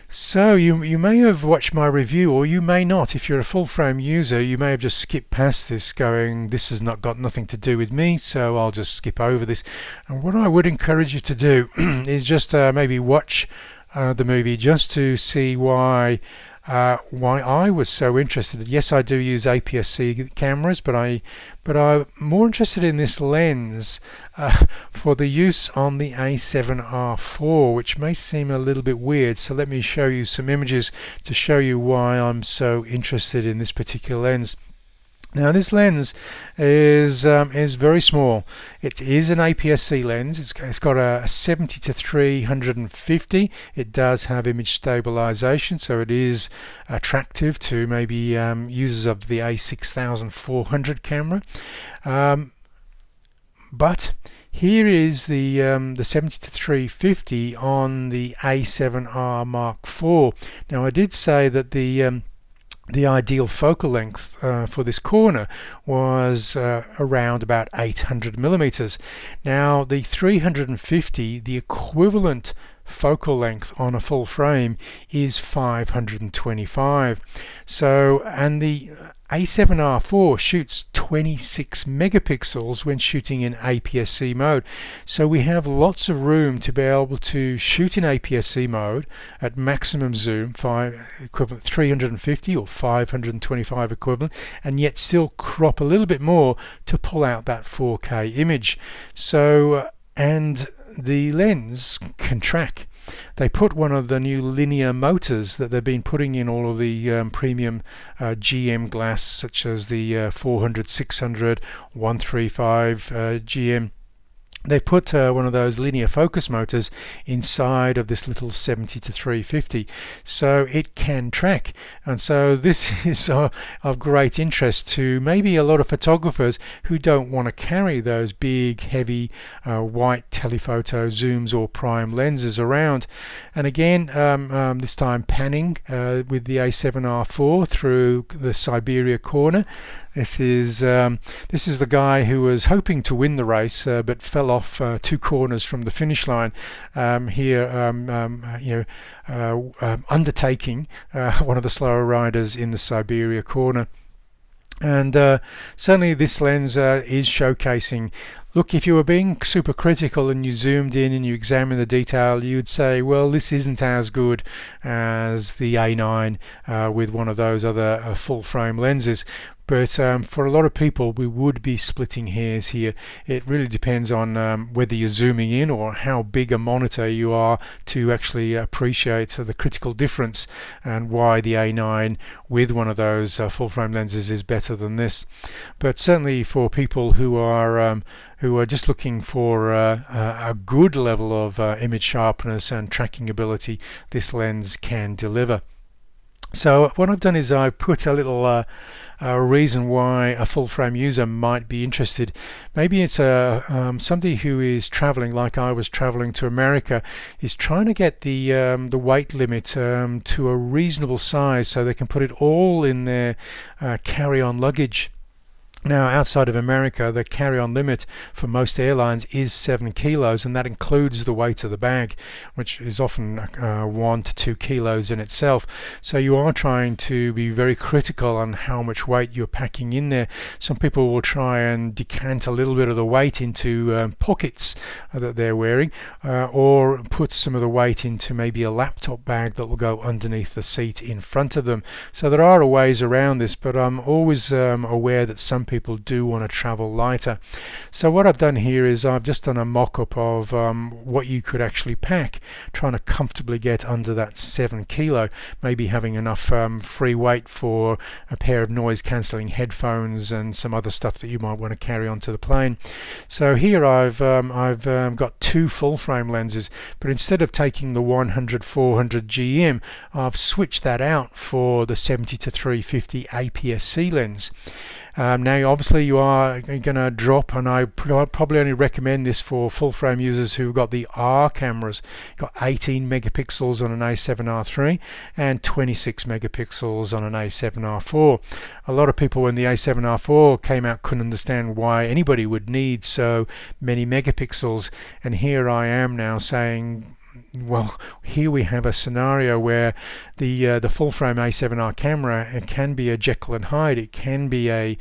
So you may have watched my review, or you may not. If you're a full frame user, you may have just skipped past this going, this has not got nothing to do with me, so I'll just skip over this. And what I would encourage you to do is just maybe watch the movie just to see why I was so interested. Yes, I do use APS-C cameras, but I'm more interested in this lens for the use on the A7R4, which may seem a little bit weird. So let me show you some images to show you why I'm so interested in this particular lens. Now this lens is very small. It is an APS-C lens. It's got a 70-350. It does have image stabilization, so it is attractive to maybe users of the A6400 camera. But here is the 70-350 on the A7R Mark IV. Now I did say that the the ideal focal length for this corner was around about 800 millimeters. Now the 350, the equivalent focal length on a full frame is 525. So, and the A7R4 shoots 26 megapixels when shooting in APS-C mode. So we have lots of room to be able to shoot in APS-C mode at maximum zoom, equivalent 350 or 525 equivalent, and yet still crop a little bit more to pull out that 4K image. So, and the lens can track. They put one of the new linear motors that they've been putting in all of the premium GM glass, such as the 400, 600, 135 GM. They put one of those linear focus motors inside of this little 70 to 350, so it can track. And so this is of great interest to maybe a lot of photographers who don't want to carry those big, heavy white telephoto zooms or prime lenses around. And again, this time panning with the A7R4 through the Siberia corner. This is the guy who was hoping to win the race but fell off 2 corners from the finish line. Undertaking one of the slower riders in the Siberia corner. And certainly this lens is showcasing. Look, if you were being super critical and you zoomed in and you examined the detail, you'd say, well, this isn't as good as the A9 with one of those other full frame lenses. But for a lot of people, we would be splitting hairs here. It really depends on whether you're zooming in or how big a monitor you are to actually appreciate the critical difference and why the A9 with one of those full frame lenses is better than this. But certainly for people who are just looking for a good level of image sharpness and tracking ability, this lens can deliver. So what I've done is I've put a little reason why a full frame user might be interested. Maybe it's somebody who is traveling, like I was traveling to America, is trying to get the weight limit to a reasonable size so they can put it all in their carry-on luggage. Now, outside of America, the carry-on limit for most airlines is 7 kilos, and that includes the weight of the bag, which is often 1 to 2 kilos in itself. So you are trying to be very critical on how much weight you're packing in there. Some people will try and decant a little bit of the weight into pockets that they're wearing, or put some of the weight into maybe a laptop bag that will go underneath the seat in front of them. So there are ways around this, but I'm always aware that some people do want to travel lighter. So what I've done here is I've just done a mock-up of what you could actually pack, trying to comfortably get under that 7 kilo, maybe having enough free weight for a pair of noise cancelling headphones and some other stuff that you might want to carry onto the plane. So here I've got 2 full frame lenses, but instead of taking the 100-400 GM, I've switched that out for the 70 to 350 APS-C lens. Now obviously you are going to drop, and I probably only recommend this for full frame users who've got the R cameras. Got 18 megapixels on an A7R3 and 26 megapixels on an A7R4. A lot of people, when the A7R4 came out, couldn't understand why anybody would need so many megapixels, and here I am now saying, well, here we have a scenario where the full frame A7R camera, it can be a Jekyll and Hyde. It can be a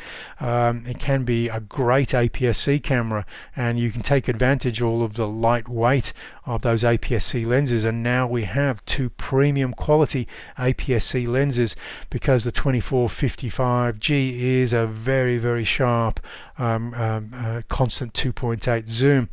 great APS-C camera, and you can take advantage of all of the lightweight of those APS-C lenses. And now we have 2 premium quality APS-C lenses, because the 24-55G is a very, very sharp constant 2.8 zoom.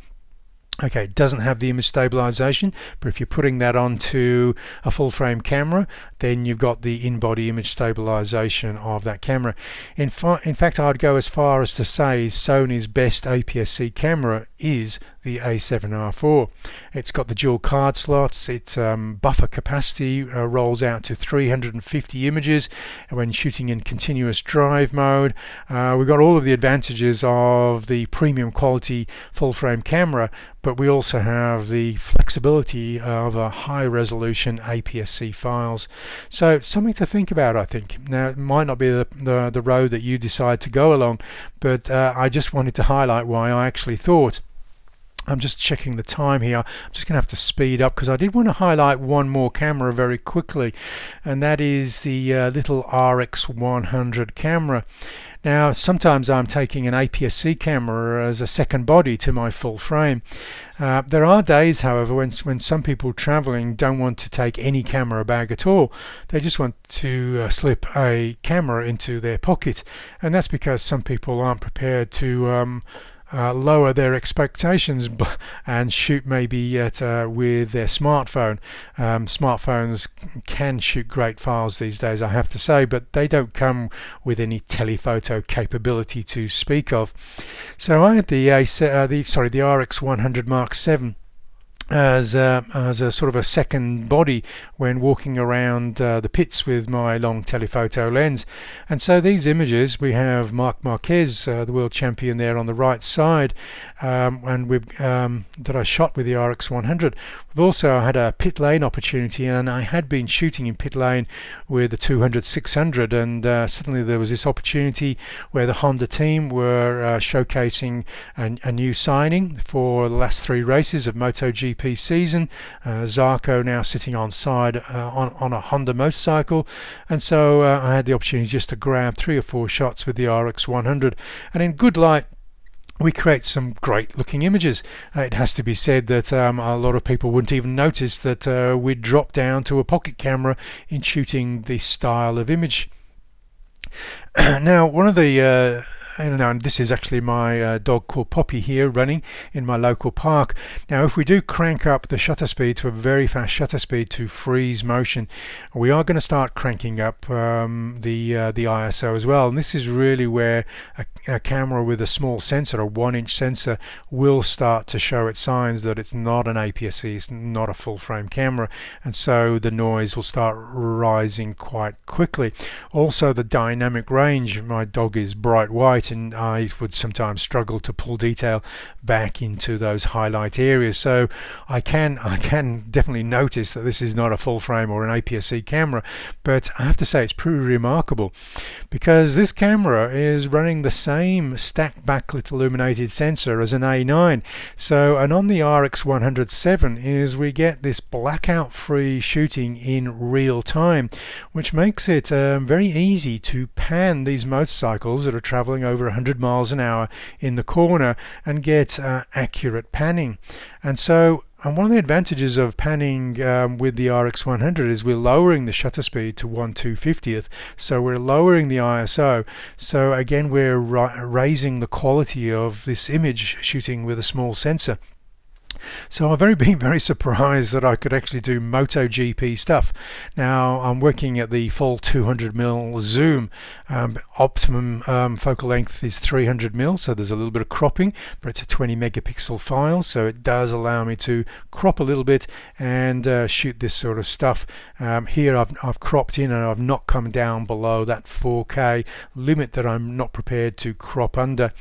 Okay, it doesn't have the image stabilization, but if you're putting that onto a full frame camera, then you've got the in-body image stabilization of that camera. In fact, I'd go as far as to say Sony's best APS-C camera is the A7R4. It's got the dual card slots. Its buffer capacity rolls out to 350 images when shooting in continuous drive mode. We've got all of the advantages of the premium quality full frame camera, but we also have the flexibility of high resolution APS-C files. So something to think about, I think. Now, it might not be the road that you decide to go along, but I just wanted to highlight why I actually thought. I'm just checking the time here. I'm just going to have to speed up because I did want to highlight one more camera very quickly, and that is the little RX100 camera. Now, sometimes I'm taking an APS-C camera as a second body to my full frame. There are days, however, when some people traveling don't want to take any camera bag at all. They just want to slip a camera into their pocket, and that's because some people aren't prepared to lower their expectations and shoot maybe with their smartphone. Smartphones can shoot great files these days, I have to say, but they don't come with any telephoto capability to speak of. So I had the RX100 Mark VII as a sort of a second body when walking around the pits with my long telephoto lens. And so these images, we have Marc Marquez, the world champion, there on the right side, and that I shot with the RX100. We've also had a pit lane opportunity, and I had been shooting in pit lane with the 200-600, and suddenly there was this opportunity where the Honda team were showcasing a new signing for the last 3 races of MotoGP season. Zarco now sitting on side on a Honda motorcycle, and so I had the opportunity just to grab 3 or 4 shots with the RX100, and in good light we create some great looking images. It has to be said that a lot of people wouldn't even notice that we'd drop down to a pocket camera in shooting this style of image. Now, one of the and this is actually my dog called Poppy here running in my local park. Now, if we do crank up the shutter speed to a very fast shutter speed to freeze motion, we are going to start cranking up the ISO as well. And this is really where a camera with a small sensor, a 1-inch sensor, will start to show its signs that it's not an APS-C, it's not a full frame camera, and so the noise will start rising quite quickly. Also, the dynamic range. My dog is bright white, and I would sometimes struggle to pull detail back into those highlight areas. So I can definitely notice that this is not a full frame or an APS-C camera, but I have to say it's pretty remarkable because this camera is running the same stacked backlit illuminated sensor as an A9. So, and on the RX100 VII is we get this blackout free shooting in real time, which makes it very easy to pan these motorcycles that are traveling over 100 miles an hour in the corner and get accurate panning. And so one of the advantages of panning with the RX100 is we're lowering the shutter speed to 1/250th, so we're lowering the ISO. So again, we're raising the quality of this image shooting with a small sensor. So I've been very surprised that I could actually do MotoGP stuff. Now I'm working at the full 200mm zoom. Optimum focal length is 300mm, so there's a little bit of cropping, but it's a 20 megapixel file, so it does allow me to crop a little bit and shoot this sort of stuff. Here I've cropped in and I've not come down below that 4K limit that I'm not prepared to crop under.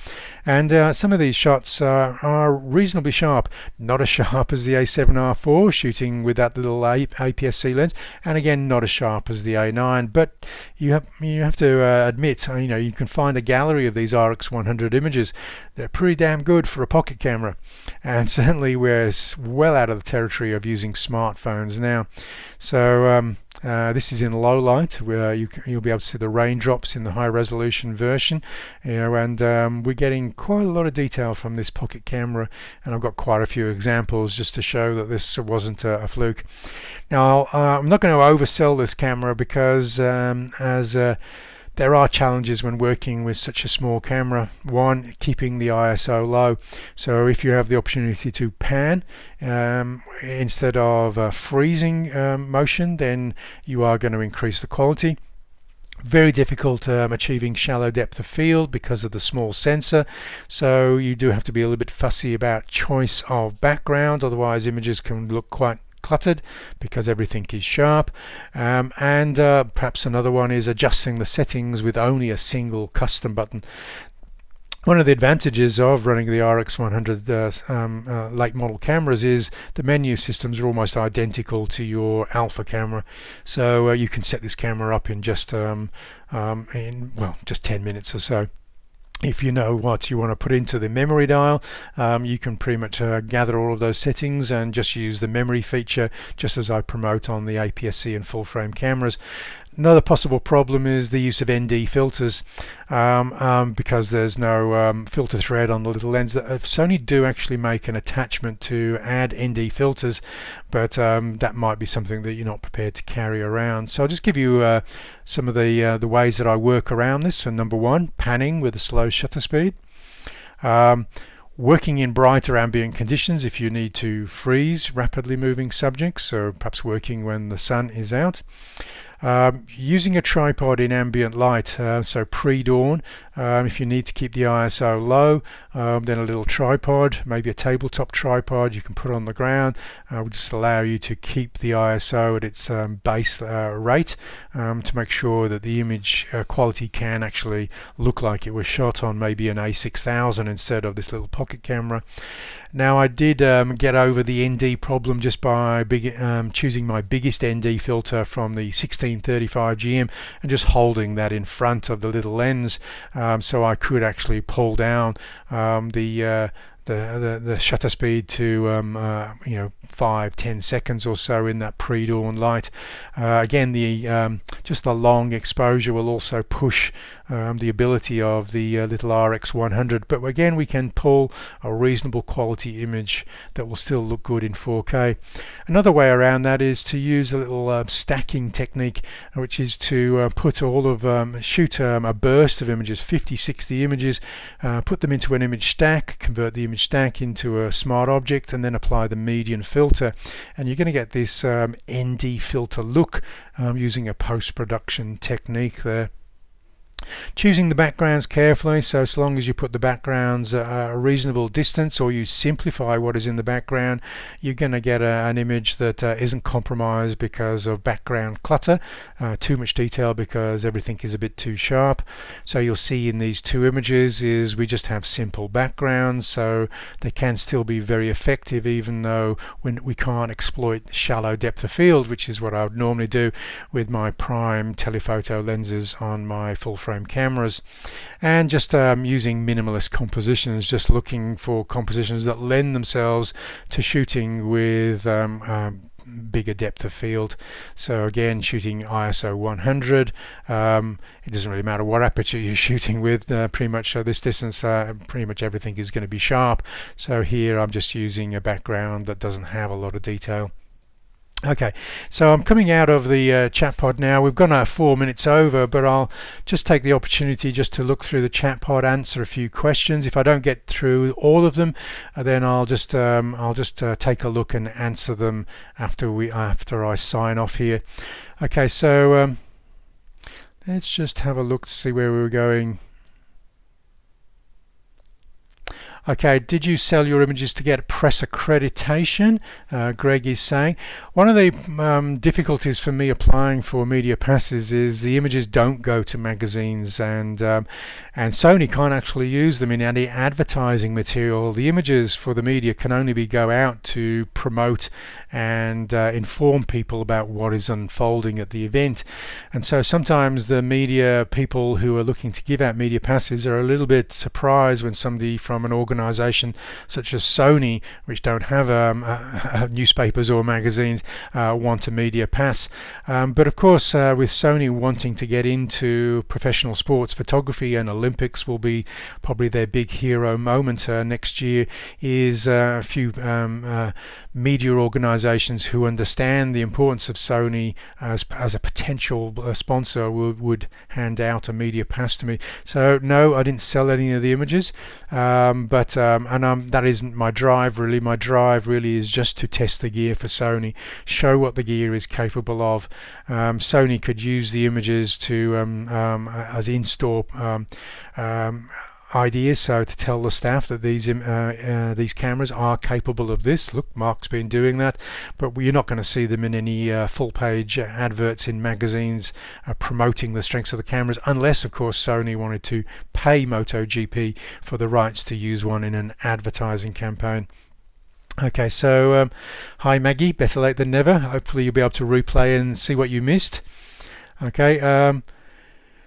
And some of these shots are reasonably sharp. Not as sharp as the A7R4 shooting with that little APS-C lens, and again not as sharp as the A9, but you have to admit, you can find a gallery of these RX100 images. They're pretty damn good for a pocket camera, and certainly we're well out of the territory of using smartphones now. So this is in low light, where you'll be able to see the raindrops in the high resolution version, and we're getting quite a lot of detail from this pocket camera, and I've got quite a few examples just to show that this wasn't a fluke. Now I'm not going to oversell this camera because there are challenges when working with such a small camera. One, keeping the ISO low. So if you have the opportunity to pan instead of freezing motion, then you are going to increase the quality. Very difficult achieving shallow depth of field because of the small sensor, so you do have to be a little bit fussy about choice of background, otherwise images can look quite cluttered because everything is sharp. And perhaps another one is adjusting the settings with only a single custom button. One of the advantages of running the RX100 late model cameras is the menu systems are almost identical to your alpha camera, so you can set this camera up in just 10 minutes or so. If you know what you want to put into the memory dial, you can pretty much gather all of those settings and just use the memory feature, just as I promote on the APS-C and full frame cameras. Another possible problem is the use of ND filters, because there's no filter thread on the little lens. Sony do actually make an attachment to add ND filters, but that might be something that you're not prepared to carry around. So I'll just give you some of the ways that I work around this. So number one, panning with a slow shutter speed. Working in brighter ambient conditions if you need to freeze rapidly moving subjects, so perhaps working when the sun is out. Using a tripod in ambient light, so pre-dawn, if you need to keep the ISO low, then a little tripod, maybe a tabletop tripod you can put on the ground, will just allow you to keep the ISO at its base rate, to make sure that the image quality can actually look like it was shot on maybe an A6000 instead of this little pocket camera. Now, I did get over the ND problem just by choosing my biggest ND filter from the 1635 GM and just holding that in front of the little lens, so I could actually pull down the shutter speed to 5-10 seconds or so in that pre-dawn light. Again, just the long exposure will also push the ability of the little RX100, but again we can pull a reasonable quality image that will still look good in 4K. Another way around that is to use a little stacking technique, which is to shoot a burst of images, 50-60 images, put them into an image stack, convert the image stack into a smart object, and then apply the median filter, and you're going to get this ND filter look using a post-production technique there. Choosing the backgrounds carefully, so as long as you put the backgrounds a reasonable distance, or you simplify what is in the background, you're going to get an image that isn't compromised because of background clutter, too much detail because everything is a bit too sharp. So you'll see in these two images is we just have simple backgrounds, so they can still be very effective even though when we can't exploit shallow depth of field, which is what I would normally do with my prime telephoto lenses on my full frame cameras. And just using minimalist compositions, just looking for compositions that lend themselves to shooting with bigger depth of field. So again, shooting ISO 100, it doesn't really matter what aperture you're shooting with, pretty much this distance, pretty much everything is going to be sharp. So here I'm just using a background that doesn't have a lot of detail. Okay, so I'm coming out of the chat pod now. We've gone 4 minutes over, but I'll just take the opportunity just to look through the chat pod, answer a few questions. If I don't get through all of them, then I'll just take a look and answer them after I sign off here. Okay, so let's just have a look to see where we were going. Okay, did you sell your images to get press accreditation? Greg is saying. One of the difficulties for me applying for media passes is the images don't go to magazines, and Sony can't actually use them in any advertising material. The images for the media can only go out to promote and inform people about what is unfolding at the event. And so sometimes the media people who are looking to give out media passes are a little bit surprised when somebody from an organization such as Sony, which don't have newspapers or magazines, want a media pass. But of course, with Sony wanting to get into professional sports photography, and Olympics will be probably their big hero moment next year, is a few media organizations who understand the importance of Sony as a potential sponsor would hand out a media pass to me. So no, I didn't sell any of the images, but that isn't my drive really. My drive really is just to test the gear for Sony, show what the gear is capable of. Sony could use the images to as in-store ideas, so to tell the staff that these cameras are capable of this. Look, Mark's been doing that, but you're not going to see them in any full-page adverts in magazines promoting the strengths of the cameras, unless, of course, Sony wanted to pay MotoGP for the rights to use one in an advertising campaign. Okay, so hi Maggie, better late than never. Hopefully you'll be able to replay and see what you missed. Okay,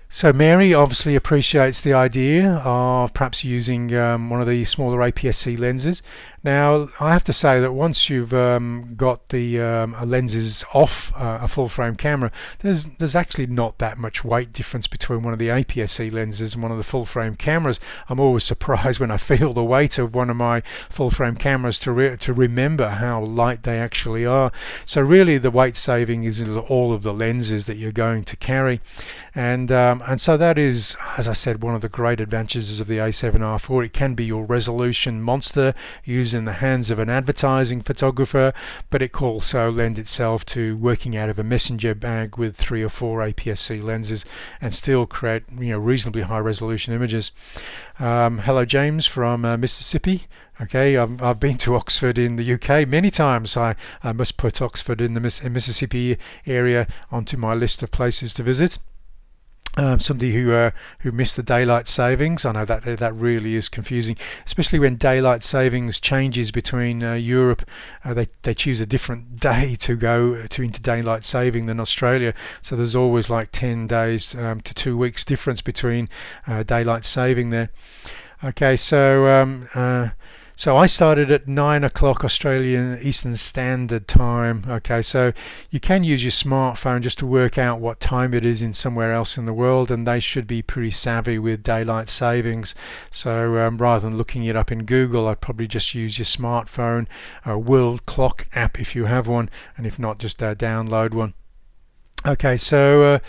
so Mary obviously appreciates the idea of perhaps using one of the smaller APS-C lenses. Now, I have to say that once you've got the lenses off a full-frame camera, there's actually not that much weight difference between one of the APS-C lenses and one of the full-frame cameras. I'm always surprised when I feel the weight of one of my full-frame cameras to remember how light they actually are. So really, the weight saving is in all of the lenses that you're going to carry, and so that is, as I said, one of the great advantages of the A7R4. It can be your resolution monster used in the hands of an advertising photographer, but it can also lend itself to working out of a messenger bag with 3 or 4 APS-C lenses and still create reasonably high resolution images. Hello James from Mississippi. Okay, I've been to Oxford in the UK many times. I must put Oxford in the Mississippi area onto my list of places to visit. Somebody who missed the daylight savings. I know that really is confusing, especially when daylight savings changes between Europe. They choose a different day to go into daylight saving than Australia. So there's always like 10 days to 2 weeks difference between daylight saving there. Okay, so I started at 9 o'clock Australian Eastern Standard Time. Okay, so you can use your smartphone just to work out what time it is in somewhere else in the world, and they should be pretty savvy with daylight savings. So rather than looking it up in Google, I'd probably just use your smartphone World Clock app if you have one, and if not, just download one. Okay, so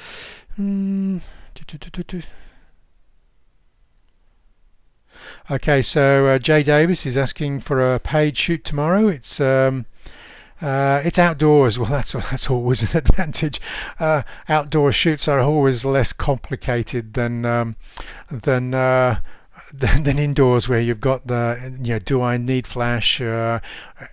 okay, so Jay Davis is asking for a paid shoot tomorrow. It's outdoors. Well, that's always an advantage. Outdoor shoots are always less complicated than indoors, where you've got the do I need flash?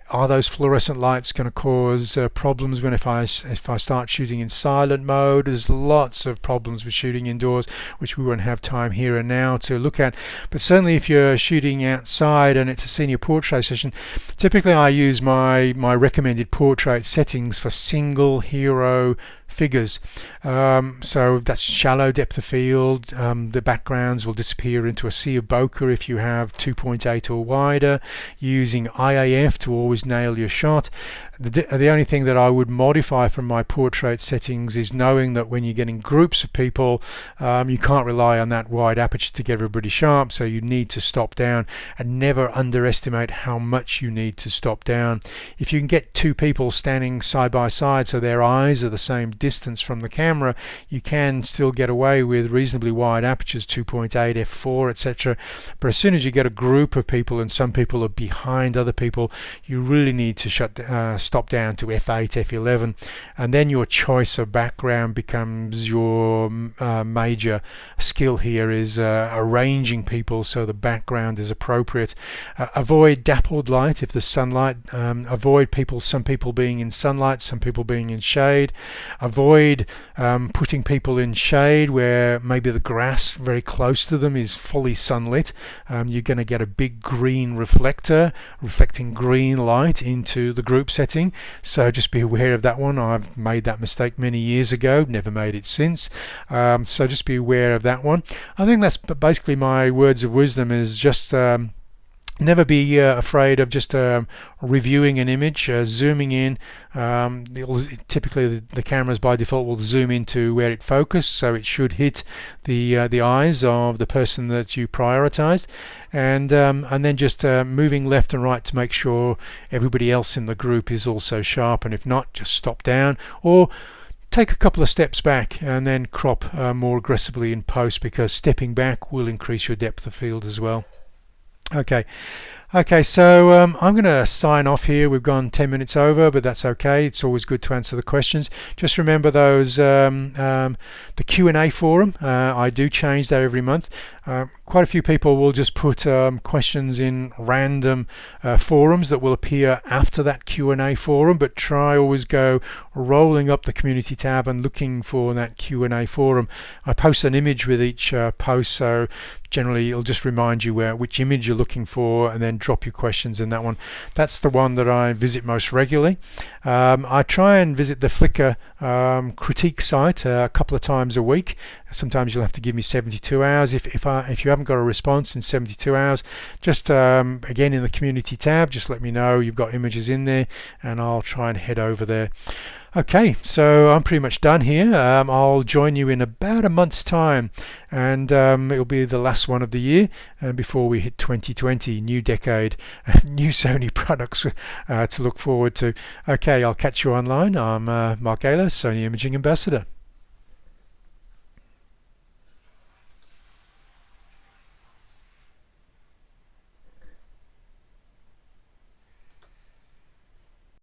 Are those fluorescent lights going to cause problems if I start shooting in silent mode? There's lots of problems with shooting indoors, which we won't have time here and now to look at. But certainly, if you're shooting outside and it's a senior portrait session, typically I use my recommended portrait settings for single hero figures. So that's shallow depth of field. The backgrounds will disappear into a sea of bokeh if you have 2.8 or wider. Using IAF to always nail your shot. The only thing that I would modify from my portrait settings is knowing that when you're getting groups of people, you can't rely on that wide aperture to get everybody sharp, so you need to stop down, and never underestimate how much you need to stop down. If you can get 2 people standing side by side so their eyes are the same distance from the camera, you can still get away with reasonably wide apertures, 2.8, f4, etc. But as soon as you get a group of people and some people are behind other people, you really need to stop down to f8, f11, and then your choice of background becomes your major skill here, is arranging people so the background is appropriate. Avoid dappled light if there's sunlight. Avoid some people being in sunlight, some people being in shade. Avoid putting people in shade where maybe the grass very close to them is fully sunlit. You're going to get a big green reflector reflecting green light into the group setting, so just be aware of that one. I've made that mistake many years ago, never made it since, so just be aware of that one. I think that's basically my words of wisdom, is just never be afraid of just reviewing an image, zooming in. Typically the cameras by default will zoom into where it focused, so it should hit the eyes of the person that you prioritized, and then just moving left and right to make sure everybody else in the group is also sharp, and if not, just stop down or take a couple of steps back and then crop more aggressively in post, because stepping back will increase your depth of field as well. Okay, so I'm going to sign off here. We've gone 10 minutes over, but that's okay. It's always good to answer the questions. Just remember those the Q&A forum. I do change that every month. Quite a few people will just put questions in random forums that will appear after that Q&A forum, but try always go rolling up the community tab and looking for that Q&A forum. I post an image with each post, so generally it'll just remind you which image you're looking for, and then drop your questions in that one. That's the one that I visit most regularly. I try and visit the Flickr critique site a couple of times a week. Sometimes you'll have to give me 72 hours if you haven't got a response in 72 hours. Just again, in the community tab, just let me know you've got images in there, and I'll try and head over there. Okay, so I'm pretty much done here. I'll join you in about a month's time, and it'll be the last one of the year before we hit 2020, new decade, new Sony products to look forward to. Okay, I'll catch you online. I'm Mark Gaylor, Sony Imaging Ambassador.